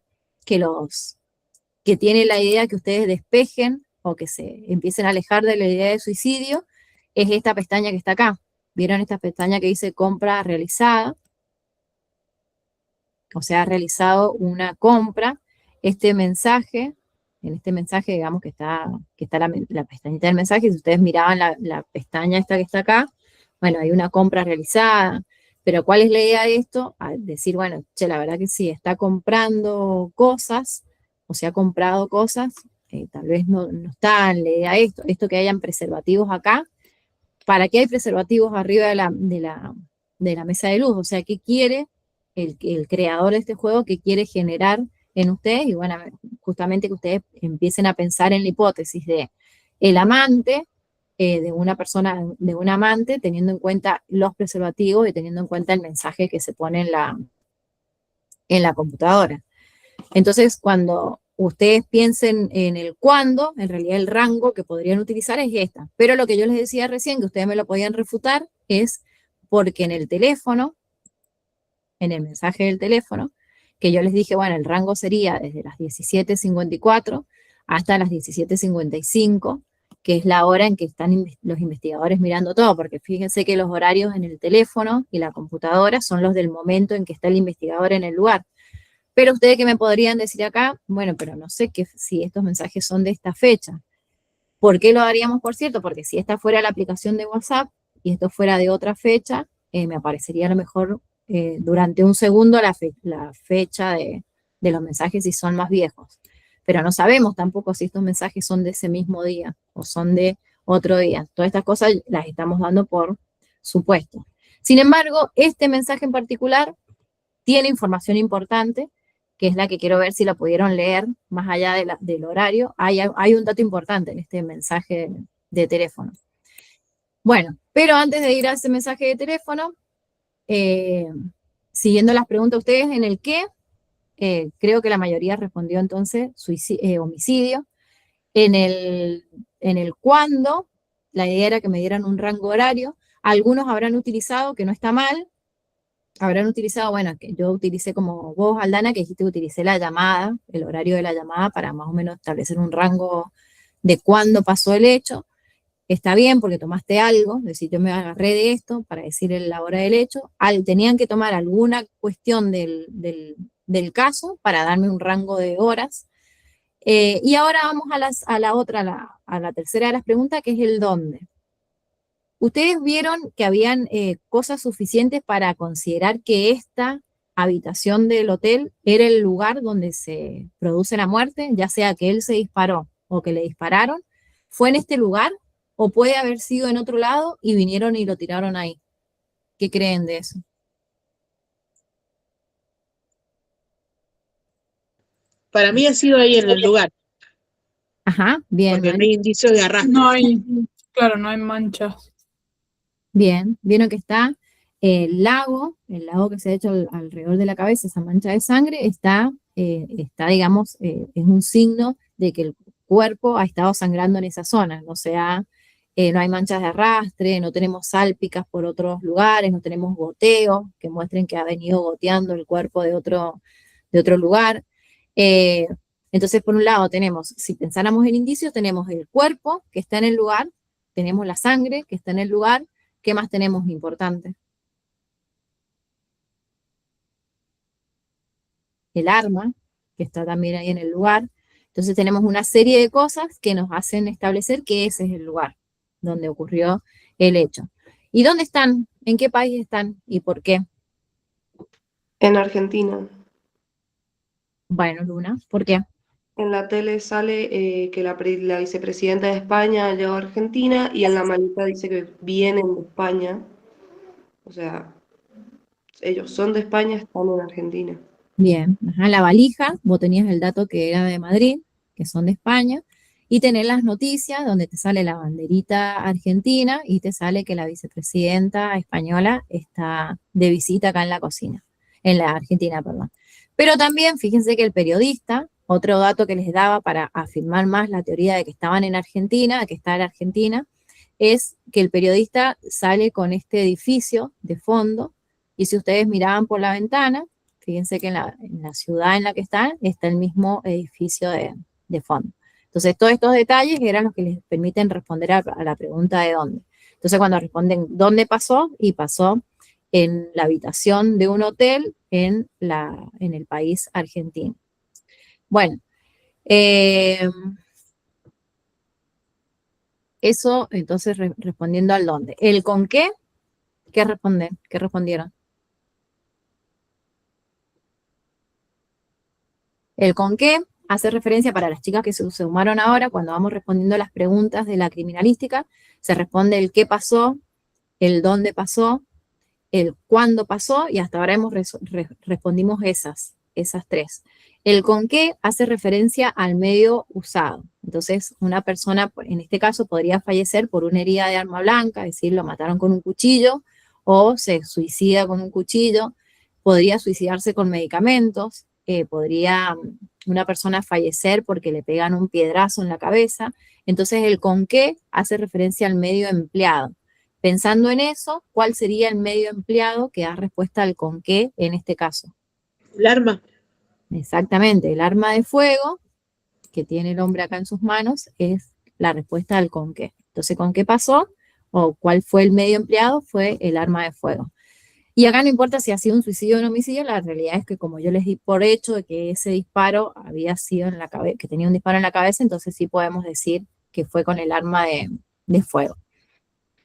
que tiene la idea que ustedes despejen o que se empiecen a alejar de la idea de suicidio, es esta pestaña que está acá. ¿Vieron esta pestaña que dice compra realizada? O sea, ha realizado una compra. En este mensaje, digamos que está la pestañita del mensaje, si ustedes miraban la pestaña esta que está acá, bueno, hay una compra realizada, pero ¿cuál es la idea de esto? Decir, bueno, che, la verdad que sí, está comprando cosas, o se ha comprado cosas, tal vez no está en la idea de esto que hayan preservativos acá. ¿Para qué hay preservativos arriba de la mesa de luz? O sea, ¿qué quiere el creador de este juego, qué quiere generar en ustedes? Y bueno, justamente que ustedes empiecen a pensar en la hipótesis de el amante, de una persona, de un amante, teniendo en cuenta los preservativos y teniendo en cuenta el mensaje que se pone en la computadora. Entonces, cuando ustedes piensen en el cuándo, en realidad el rango que podrían utilizar es esta. Pero lo que yo les decía recién, que ustedes me lo podían refutar, es porque en el teléfono, en el mensaje del teléfono, que yo les dije, bueno, el rango sería desde las 17:54 hasta las 17:55, que es la hora en que están los investigadores mirando todo, porque fíjense que los horarios en el teléfono y la computadora son los del momento en que está el investigador en el lugar. Pero ustedes que me podrían decir acá, bueno, pero no sé si estos mensajes son de esta fecha. ¿Por qué lo haríamos, por cierto? Porque si esta fuera la aplicación de WhatsApp y esto fuera de otra fecha, me aparecería a lo mejor durante un segundo la fecha de los mensajes si son más viejos. Pero no sabemos tampoco si estos mensajes son de ese mismo día o son de otro día. Todas estas cosas las estamos dando por supuesto. Sin embargo, este mensaje en particular tiene información importante, que es la que quiero ver si la pudieron leer más allá del horario. Hay un dato importante en este mensaje de teléfono. Bueno, pero antes de ir a ese mensaje de teléfono, siguiendo las preguntas de ustedes en el qué, creo que la mayoría respondió entonces homicidio. En el cuándo, la idea era que me dieran un rango horario. Algunos habrán utilizado, que no está mal, habrán utilizado, bueno, que yo utilicé como vos, Aldana, que dijiste que utilicé la llamada, el horario de la llamada para más o menos establecer un rango de cuándo pasó el hecho. Está bien porque tomaste algo, es decir, yo me agarré de esto para decir la hora del hecho. Tenían que tomar alguna cuestión del caso para darme un rango de horas. Y ahora vamos a la tercera de las preguntas, que es el dónde. ¿Ustedes vieron que habían cosas suficientes para considerar que esta habitación del hotel era el lugar donde se produce la muerte, ya sea que él se disparó o que le dispararon? ¿Fue en este lugar o puede haber sido en otro lado y vinieron y lo tiraron ahí? ¿Qué creen de eso? Para mí ha sido ahí en el lugar, Ajá, bien. porque no hay indicios de arrastre. No hay, claro, no hay manchas. Bien, vieron que está el lago que se ha hecho alrededor de la cabeza, esa mancha de sangre, digamos, es un signo de que el cuerpo ha estado sangrando en esa zona, no hay manchas de arrastre, no tenemos sálpicas por otros lugares, no tenemos goteos que muestren que ha venido goteando el cuerpo de otro lugar. Eh, entonces, por un lado tenemos, si pensáramos en indicios, tenemos el cuerpo que está en el lugar, tenemos la sangre que está en el lugar. ¿Qué más tenemos importante? El arma, que está también ahí en el lugar. Entonces tenemos una serie de cosas que nos hacen establecer que ese es el lugar donde ocurrió el hecho. ¿Y dónde están? ¿En qué país están? ¿Y por qué? En Argentina. Bueno, Luna, ¿por qué? En la tele sale que la vicepresidenta de España llegó a Argentina y en la maleta dice que vienen de España. O sea, ellos son de España, están en Argentina. Bien, ajá, la valija, vos tenías el dato que era de Madrid, que son de España, y tenés las noticias donde te sale la banderita argentina y te sale que la vicepresidenta española está de visita acá en la cocina, en la Argentina, perdón. Pero también fíjense que el periodista, otro dato que les daba para afirmar más la teoría de que estaban en Argentina, de que está en Argentina, es que el periodista sale con este edificio de fondo, y si ustedes miraban por la ventana, fíjense que en la ciudad en la que están está el mismo edificio de fondo. Entonces, todos estos detalles eran los que les permiten responder a la pregunta de dónde. Entonces, cuando responden dónde pasó, y pasó en la habitación de un hotel en el país argentino. Bueno, eso entonces respondiendo al dónde. El con qué, ¿qué responden? ¿Qué respondieron? El con qué hace referencia para las chicas que se sumaron ahora, cuando vamos respondiendo las preguntas de la criminalística, se responde el qué pasó, el dónde pasó, el cuándo pasó, y hasta ahora respondimos esas tres. El con qué hace referencia al medio usado. Entonces, una persona, en este caso, podría fallecer por una herida de arma blanca, es decir, lo mataron con un cuchillo, o se suicida con un cuchillo, podría suicidarse con medicamentos, podría una persona fallecer porque le pegan un piedrazo en la cabeza. Entonces, el con qué hace referencia al medio empleado. Pensando en eso, ¿cuál sería el medio empleado que da respuesta al con qué en este caso? El arma. Exactamente, el arma de fuego que tiene el hombre acá en sus manos es la respuesta al con qué. Entonces, ¿con qué pasó? O cuál fue el medio empleado, fue el arma de fuego. Y acá no importa si ha sido un suicidio o un homicidio, la realidad es que como yo les di por hecho de que ese disparo había sido en la cabeza, que tenía un disparo en la cabeza, entonces sí podemos decir que fue con el arma de fuego.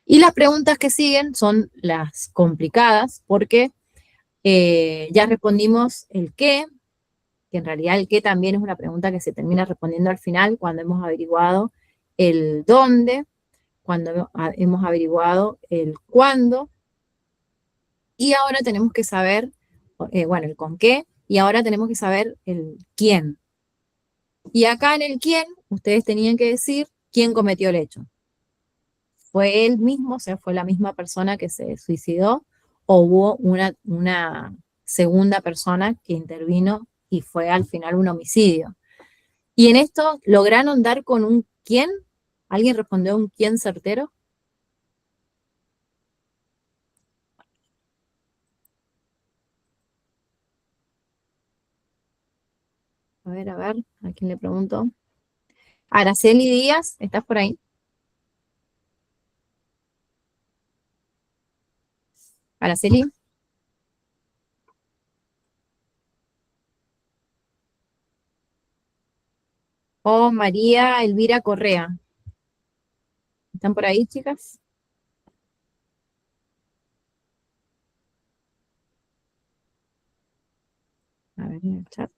Y las preguntas que siguen son las complicadas, porque ya respondimos el qué, que en realidad el qué también es una pregunta que se termina respondiendo al final cuando hemos averiguado el dónde, cuando hemos averiguado el cuándo, y ahora tenemos que saber, bueno, el con qué, y ahora tenemos que saber el quién. Y acá en el quién, ustedes tenían que decir quién cometió el hecho. ¿Fue él mismo, o sea, fue la misma persona que se suicidó, o hubo una segunda persona que intervino y fue al final un homicidio? Y en esto lograron dar con un quién. ¿Alguien respondió un quién certero? A ver, ¿a quién le pregunto? Araceli Díaz, ¿estás por ahí? Araceli. O María Elvira Correa. ¿Están por ahí, chicas? A ver en el chat.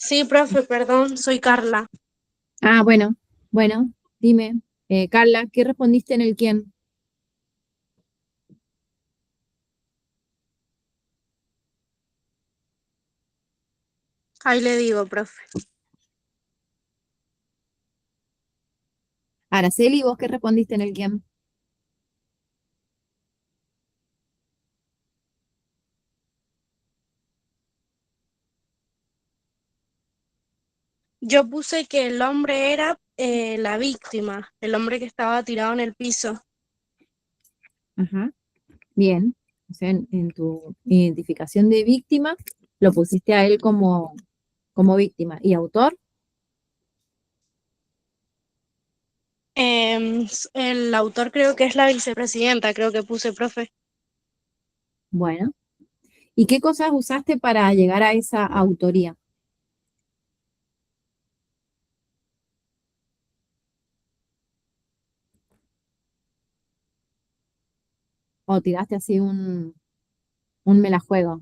Sí, profe, perdón, soy Carla. Ah, bueno, dime. Carla, ¿qué respondiste en el quién? Ahí le digo, profe. Araceli, ¿vos qué respondiste en el quién? Yo puse que el hombre era la víctima, el hombre que estaba tirado en el piso. Ajá, bien. O sea, en tu identificación de víctima, lo pusiste a él como víctima. ¿Y autor? El autor creo que es la vicepresidenta, creo que puse, profe. Bueno. ¿Y qué cosas usaste para llegar a esa autoría? ¿O tiraste así un me la juego?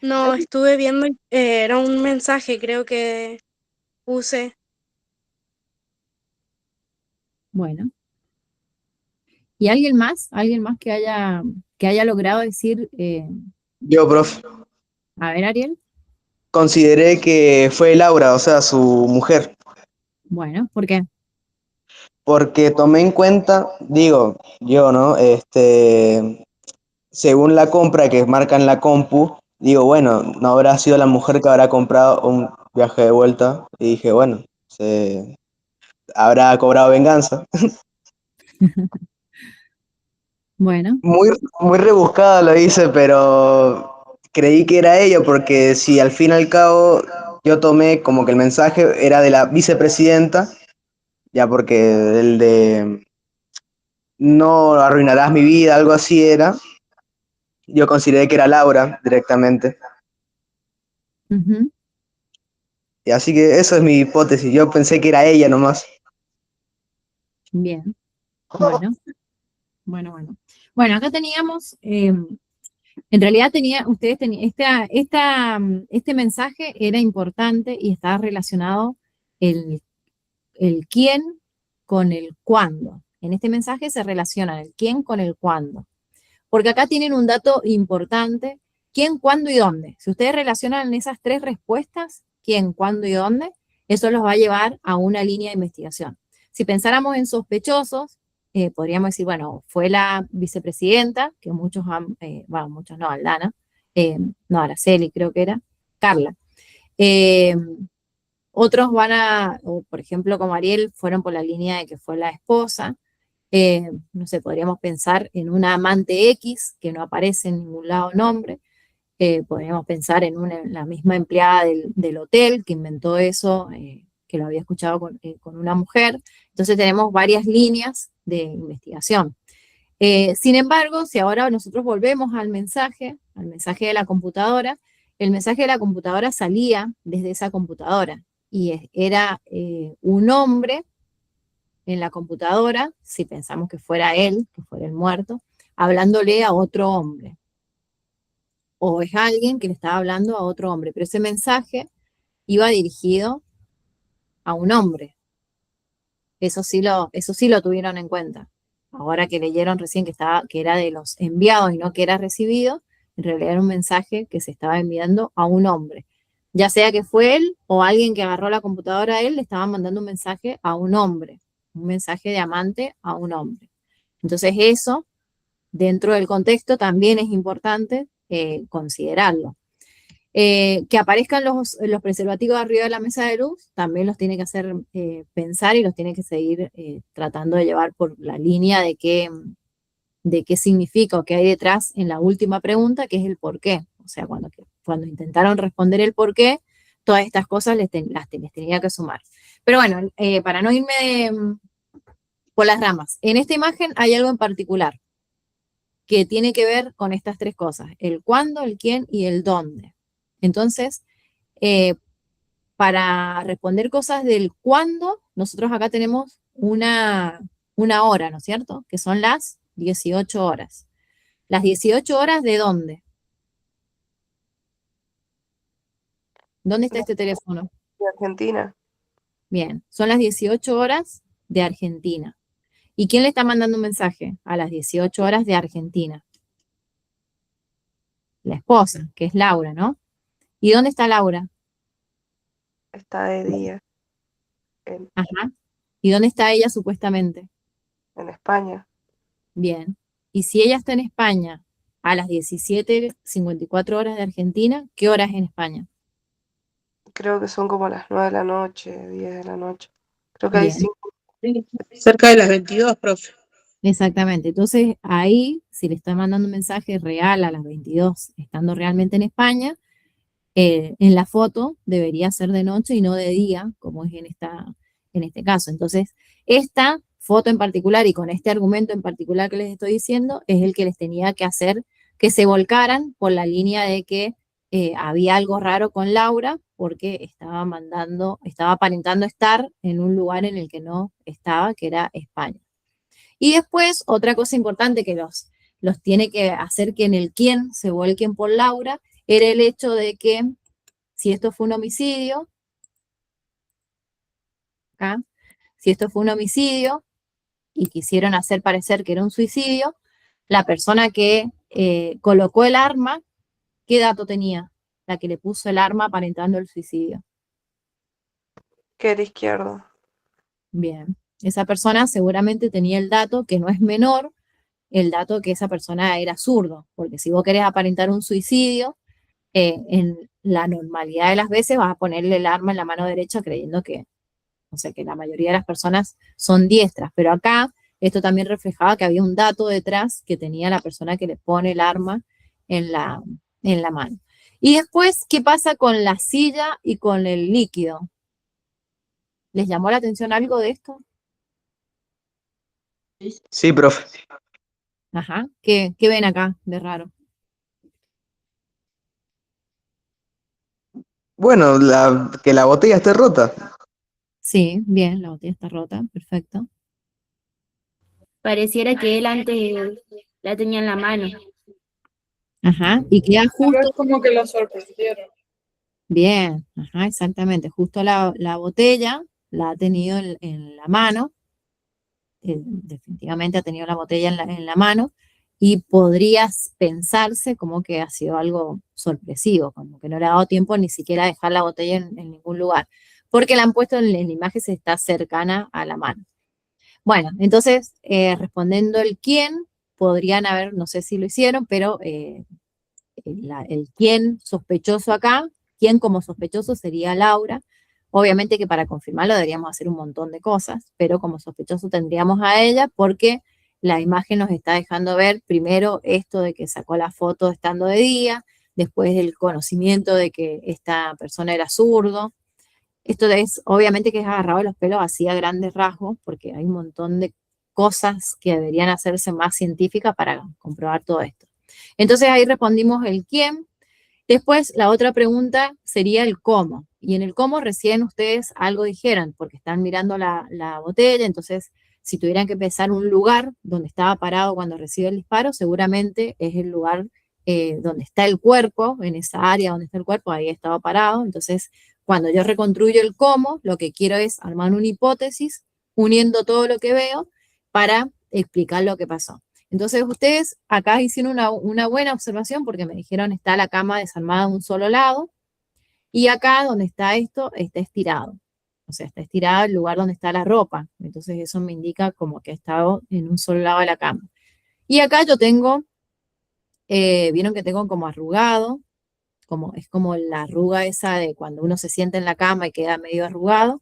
No, estuve viendo, era un mensaje, creo que puse. Bueno. ¿Y alguien más? ¿Alguien más que haya logrado decir, Yo, profe, a ver, Ariel? consideré que fue Laura, o sea, su mujer, Bueno, ¿por qué? porque tomé en cuenta, digo, yo, ¿no? Según la compra que marca en la compu, digo, bueno, no habrá sido la mujer que habrá comprado un viaje de vuelta. Y dije, bueno, se habrá cobrado venganza. Bueno, Muy rebuscada lo hice, pero creí que era ella, porque si al fin y al cabo yo tomé como que el mensaje era de la vicepresidenta, ya porque el de no arruinarás mi vida, algo así era, yo consideré que era Laura directamente. ujú, Y así que eso es mi hipótesis, yo pensé que era ella nomás. bien. Bueno, bueno. Bueno, acá teníamos, en realidad ustedes tenían, este mensaje era importante y estaba relacionado el quién con el cuándo. En este mensaje se relaciona el quién con el cuándo. Porque acá tienen un dato importante, quién, cuándo y dónde. Si ustedes relacionan esas tres respuestas, quién, cuándo y dónde, eso los va a llevar a una línea de investigación. Si pensáramos en sospechosos, podríamos decir, bueno, fue la vicepresidenta, que muchos han, bueno, muchos no, Aldana, no, Araceli creo que era, Carla. Eh, Otros van o por ejemplo, como Ariel, fueron por la línea de que fue la esposa. No sé, podríamos pensar en una amante X que no aparece en ningún lado nombre. Podríamos pensar en la misma empleada del hotel que inventó eso, que lo había escuchado con una mujer. Entonces tenemos varias líneas de investigación. Sin embargo, si ahora nosotros volvemos al mensaje de la computadora, el mensaje de la computadora salía desde esa computadora y era un hombre en la computadora, si pensamos que fuera él, que fuera el muerto, hablándole a otro hombre. O es alguien que le estaba hablando a otro hombre, pero ese mensaje iba dirigido a un hombre. Eso sí lo tuvieron en cuenta. Ahora que leyeron recién que era de los enviados y no que era recibido, en realidad era un mensaje que se estaba enviando a un hombre. Ya sea que fue él o alguien que agarró la computadora a él, le estaba mandando un mensaje a un hombre, un mensaje de amante a un hombre. Entonces eso, dentro del contexto, también es importante considerarlo. Que aparezcan los preservativos arriba de la mesa de luz, también los tiene que hacer pensar y los tiene que seguir tratando de llevar por la línea de qué significa o qué hay detrás en la última pregunta, que es el por qué. O sea, cuando intentaron responder el por qué, todas estas cosas les tenía que sumar. Pero bueno, para no irme por las ramas, en esta imagen hay algo en particular que tiene que ver con estas tres cosas, el cuándo, el quién y el dónde. Entonces, eh, para responder cosas del cuándo, nosotros acá tenemos una hora, ¿no es cierto? Que son las 18 horas. ¿Las 18 horas de dónde? ¿Dónde está este teléfono? De Argentina. Bien, son las 18 horas de Argentina. ¿Y quién le está mandando un mensaje a las 18 horas de Argentina? La esposa, que es Laura, ¿no? ¿Y dónde está Laura? Está de día Ajá. ¿Y dónde está ella supuestamente? en España. Bien. Y si ella está en España a las 17:54 de Argentina, ¿qué hora es en España? Creo que son como las 9 de la noche, 10 de la noche. Creo que hay Bien. 5. Cerca de las 22, profe. Exactamente. Entonces, ahí, si le está mandando un mensaje real a las 22, estando realmente en España, en la foto debería ser de noche y no de día, como es en este caso. Entonces, esta foto en particular y con este argumento en particular que les estoy diciendo, es el que les tenía que hacer que se volcaran por la línea de que había algo raro con Laura, porque estaba aparentando estar en un lugar en el que no estaba, que era España. Y después, otra cosa importante que los tiene que hacer que en el quién se vuelquen por Laura, era el hecho de que si esto fue un homicidio, ¿acá? Si esto fue un homicidio y quisieron hacer parecer que era un suicidio, la persona que colocó el arma, ¿qué dato tenía? La que le puso el arma aparentando el suicidio. Que era izquierdo. Bien, esa persona seguramente tenía el dato que no es menor, el dato que esa persona era zurdo, porque si vos querés aparentar un suicidio, en la normalidad de las veces vas a ponerle el arma en la mano derecha creyendo que, o sea, que la mayoría de las personas son diestras, pero acá esto también reflejaba que había un dato detrás que tenía la persona que le pone el arma en en la mano. Y después, ¿qué pasa con la silla y con el líquido? ¿Les llamó la atención algo de esto? Sí, profe. Ajá. ¿Qué ven acá de raro? Bueno, que la botella esté rota. Sí, bien, la botella está rota, perfecto. Pareciera que él antes la tenía en la mano. Ajá, y queda Tal justo, vez como que lo sorprendieron. bien, ajá, exactamente, justo la botella la ha tenido en la mano, definitivamente ha tenido la botella en la mano, y podrías pensarse como que ha sido algo sorpresivo, como que no le ha dado tiempo ni siquiera a dejar la botella en ningún lugar, porque la han puesto en la imagen, se está cercana a la mano. Bueno, entonces, respondiendo el quién, podrían haber, no sé si lo hicieron, pero el quién sospechoso acá, quién como sospechoso sería Laura. Obviamente que para confirmarlo deberíamos hacer un montón de cosas, pero como sospechoso tendríamos a ella porque la imagen nos está dejando ver primero esto de que sacó la foto estando de día, después el conocimiento de que esta persona era zurdo. Esto es, obviamente que es agarrado de los pelos así a grandes rasgos, porque hay un montón de cosas que deberían hacerse más científicas para comprobar todo esto. Entonces ahí respondimos el quién. Después la otra pregunta sería el cómo. Y en el cómo recién ustedes algo dijeran, porque están mirando la botella, entonces si tuvieran que pensar un lugar donde estaba parado cuando recibe el disparo, seguramente es el lugar donde está el cuerpo, en esa área donde está el cuerpo, ahí estaba parado. Entonces, cuando yo reconstruyo el cómo, lo que quiero es armar una hipótesis uniendo todo lo que veo para explicar lo que pasó. Entonces ustedes acá hicieron una buena observación porque me dijeron está la cama desarmada de un solo lado y acá donde está esto está estirado. O sea, está estirado el lugar donde está la ropa. Entonces eso me indica como que ha estado en un solo lado de la cama. Y acá yo tengo, vieron que tengo como arrugado, es como la arruga esa de cuando uno se sienta en la cama y queda medio arrugado.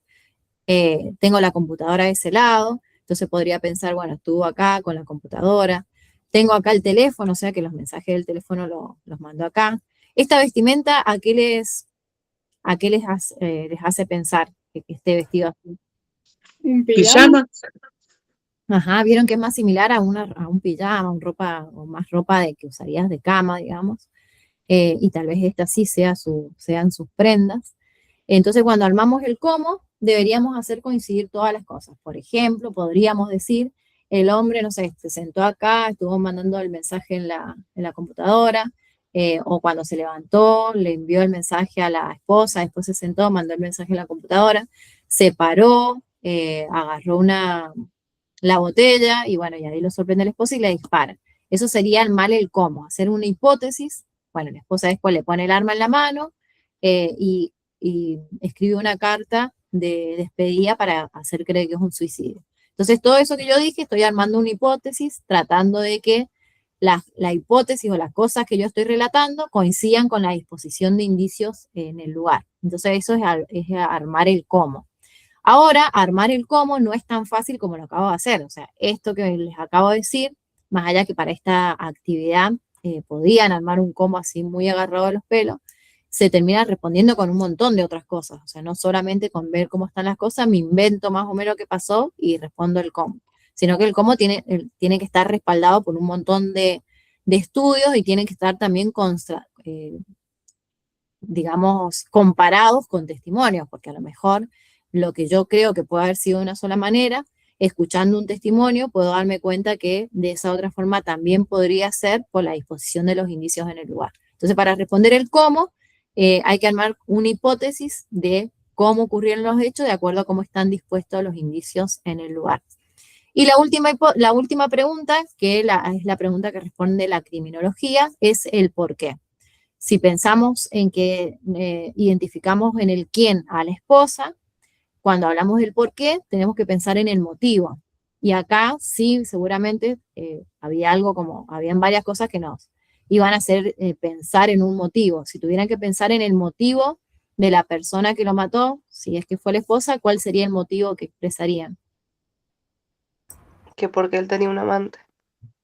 Tengo la computadora de ese lado, entonces podría pensar, bueno, estuvo acá con la computadora. Tengo acá el teléfono, o sea que los mensajes del teléfono los mando acá. Esta vestimenta, les hace pensar que esté vestido así? Un pijama. Pijama. Ajá, vieron que es más similar a un pijama, o más ropa de que usarías de cama, digamos. Y tal vez esta sí sean sus prendas. Entonces, cuando armamos el cómo, deberíamos hacer coincidir todas las cosas. Por ejemplo, podríamos decir, el hombre, no sé, se sentó acá, estuvo mandando el mensaje en la computadora, o cuando se levantó, le envió el mensaje a la esposa, después se sentó, mandó el mensaje en la computadora, se paró, agarró la botella, y bueno, y ahí lo sorprende la esposa y le dispara. Eso sería el mal el cómo, hacer una hipótesis. Bueno, la esposa después le pone el arma en la mano, y escribe una carta de despedida para hacer creer que es un suicidio. Entonces, todo eso que yo dije, estoy armando una hipótesis, tratando de que la hipótesis o las cosas que yo estoy relatando coincidan con la disposición de indicios en el lugar. Entonces, eso es armar el cómo. Ahora, armar el cómo no es tan fácil como lo acabo de hacer. O sea, esto que les acabo de decir, más allá que para esta actividad podían armar un cómo así muy agarrado de los pelos, se termina respondiendo con un montón de otras cosas. O sea, no solamente con ver cómo están las cosas, me invento más o menos qué pasó y respondo el cómo, sino que el cómo tiene que estar respaldado por un montón de estudios y tiene que estar también digamos, comparados con testimonios, porque a lo mejor lo que yo creo que puede haber sido de una sola manera, escuchando un testimonio puedo darme cuenta que de esa otra forma también podría ser por la disposición de los indicios en el lugar. Entonces, para responder el cómo, hay que armar una hipótesis de cómo ocurrieron los hechos de acuerdo a cómo están dispuestos los indicios en el lugar. Y la última pregunta, que es la pregunta que responde la criminología, es el por qué. Si pensamos en que identificamos en el quién a la esposa, cuando hablamos del por qué, tenemos que pensar en el motivo. Y acá sí, seguramente habían varias cosas que nos iban a hacer pensar en un motivo. Si tuvieran que pensar en el motivo de la persona que lo mató, si es que fue la esposa, ¿cuál sería el motivo que expresarían? Que porque él tenía un amante.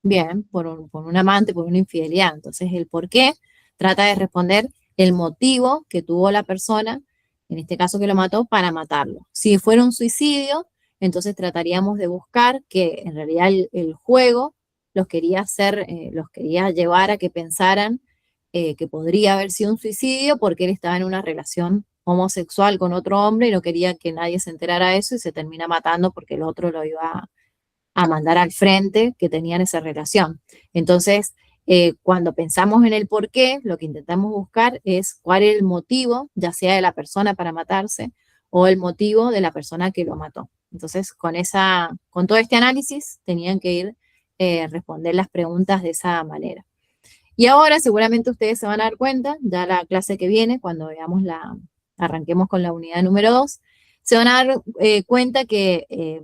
Bien, por un amante, por una infidelidad. Entonces, el por qué trata de responder el motivo que tuvo la persona, en este caso que lo mató, para matarlo. Si fuera un suicidio, entonces trataríamos de buscar que en realidad el juego los quería llevar a que pensaran que podría haber sido un suicidio porque él estaba en una relación homosexual con otro hombre y no quería que nadie se enterara de eso y se termina matando porque el otro lo iba a mandar al frente que tenían esa relación. Entonces, cuando pensamos en el por qué, lo que intentamos buscar es cuál es el motivo, ya sea de la persona para matarse o el motivo de la persona que lo mató. Entonces, con todo este análisis, tenían que ir responder las preguntas de esa manera. Y ahora seguramente ustedes se van a dar cuenta, ya la clase que viene, cuando arranquemos con la unidad número 2, se van a dar cuenta que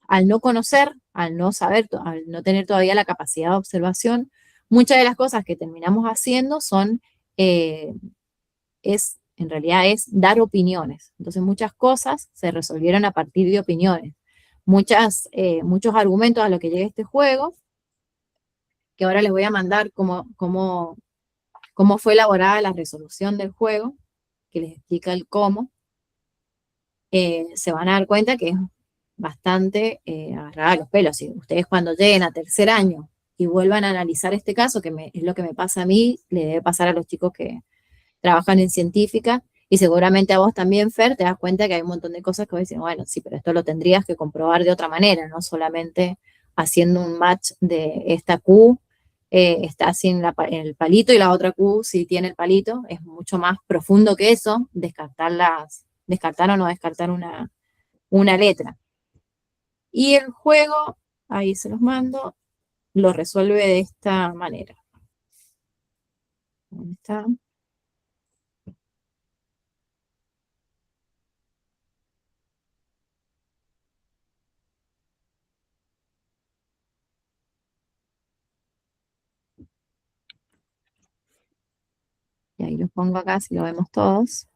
al no conocer, al no saber, al no tener todavía la capacidad de observación, muchas de las cosas que terminamos haciendo en realidad es dar opiniones. Entonces muchas cosas se resolvieron a partir de opiniones. Muchos argumentos a lo que llega este juego, que ahora les voy a mandar cómo fue elaborada la resolución del juego, que les explica el cómo, se van a dar cuenta que es bastante agarrada a los pelos. Si ustedes cuando lleguen a tercer año y vuelvan a analizar este caso, que es lo que me pasa a mí, le debe pasar a los chicos que trabajan en científica, y seguramente a vos también, Fer, te das cuenta que hay un montón de cosas que vos decís, bueno, sí, pero esto lo tendrías que comprobar de otra manera, no solamente haciendo un match de esta Q, está sin el palito y la otra Q sí tiene el palito, es mucho más profundo que eso, descartar o no descartar una letra. Y el juego, ahí se los mando, lo resuelve de esta manera. ¿Dónde está? Y ahí lo pongo acá, si lo vemos todos.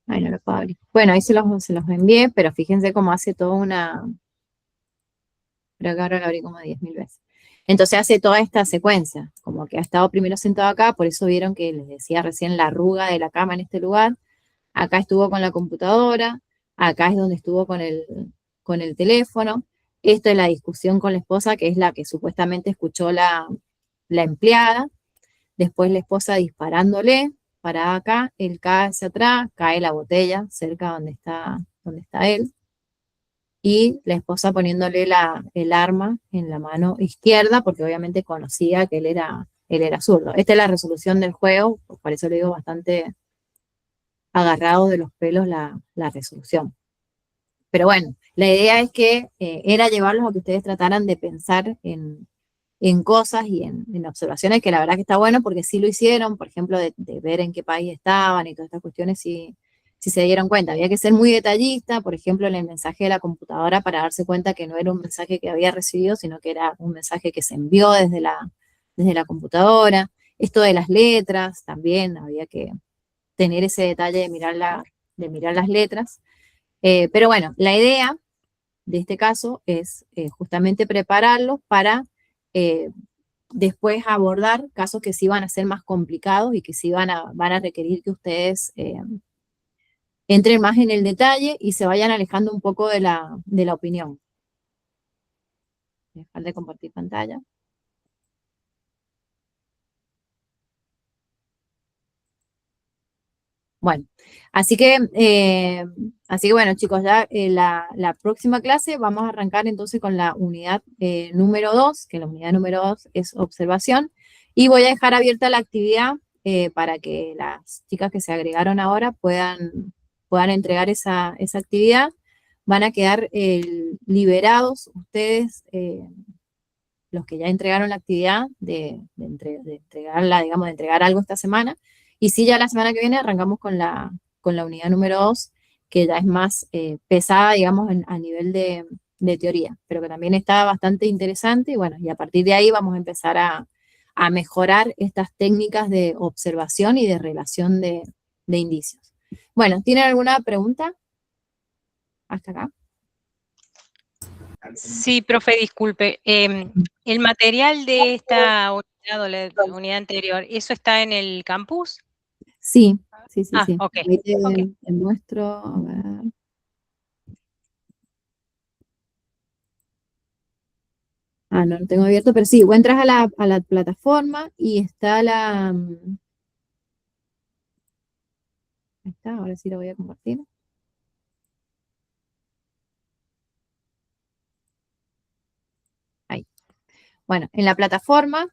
Ahí no lo puedo abrir. Bueno, ahí se los envié, pero fíjense cómo hace toda una... Pero que ahora lo abrí como 10.000 veces. Entonces hace toda esta secuencia, como que ha estado primero sentado acá, por eso vieron que les decía recién la arruga de la cama en este lugar. Acá estuvo con la computadora, acá es donde estuvo con el teléfono. Esto es la discusión con la esposa, que es la que supuestamente escuchó la empleada. Después la esposa disparándole, parada acá, él cae hacia atrás, cae la botella cerca donde está él. y la esposa poniéndole el arma en la mano izquierda, porque obviamente conocía que él era zurdo. Esta es la resolución del juego, por eso le digo bastante agarrado de los pelos la resolución. Pero bueno, la idea es que era llevarlos a que ustedes trataran de pensar en cosas y en observaciones, que la verdad que está bueno porque sí lo hicieron, por ejemplo, de ver en qué país estaban y todas estas cuestiones, sí se dieron cuenta. Había que ser muy detallista, por ejemplo, en el mensaje de la computadora para darse cuenta que no era un mensaje que había recibido, sino que era un mensaje que se envió desde la computadora. Esto de las letras, también había que tener ese detalle de mirar las letras. Pero bueno, la idea de este caso es justamente prepararlos para después abordar casos que sí van a ser más complicados y que sí van a requerir que ustedes entren más en el detalle y se vayan alejando un poco de la opinión. Dejar de compartir pantalla. Bueno, así que bueno, chicos, ya la próxima clase vamos a arrancar entonces con la unidad número 2, que la unidad número 2 es observación, y voy a dejar abierta la actividad para que las chicas que se agregaron ahora puedan entregar esa actividad. Van a quedar liberados ustedes, los que ya entregaron la actividad, de entregarla, digamos, de entregar algo esta semana. Y sí, ya la semana que viene arrancamos con la unidad número 2, que ya es más pesada, digamos, a nivel de teoría, pero que también está bastante interesante, y bueno, y a partir de ahí vamos a empezar a mejorar estas técnicas de observación y de relación de indicios. Bueno, ¿tienen alguna pregunta? Hasta acá. Sí, profe, disculpe. El material de esta unidad o la unidad anterior, ¿eso está en el campus? Sí. Ah, Sí. ok. Ahí te muestro, a ver. No lo tengo abierto, pero sí, vos entras a la plataforma y está ahí está, ahora sí lo voy a compartir. Ahí. Bueno, en la plataforma,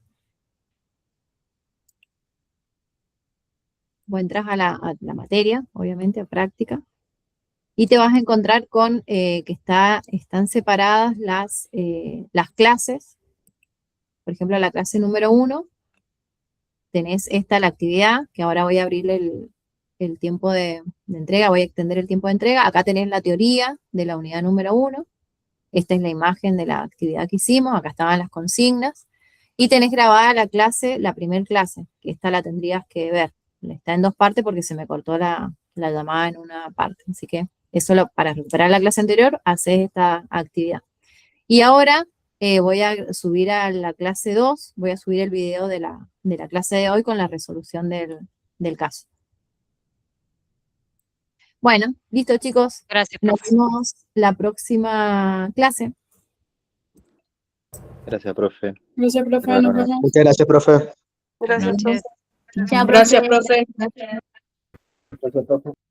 vos entras a la materia, obviamente, a práctica, y te vas a encontrar con que están separadas las clases. Por ejemplo, la clase número 1, tenés la actividad, que ahora voy a abrir el tiempo de entrega, voy a extender el tiempo de entrega. Acá tenés la teoría de la unidad número 1. Esta es la imagen de la actividad que hicimos, acá estaban las consignas, y tenés grabada la clase, la primera clase, que esta la tendrías que ver. Está en 2 partes porque se me cortó la llamada en una parte, así que eso para recuperar la clase anterior, haces esta actividad. Y ahora voy a subir a la clase 2, voy a subir el video de la clase de hoy con la resolución del caso. Bueno, listo, chicos. Gracias, Nos profe. vemos la próxima clase. Gracias, profe. Gracias, profe, nos vemos. Muchas gracias, profe. Gracias, Noches. profe. Chao, Gracias, profe. profe. Gracias, profe.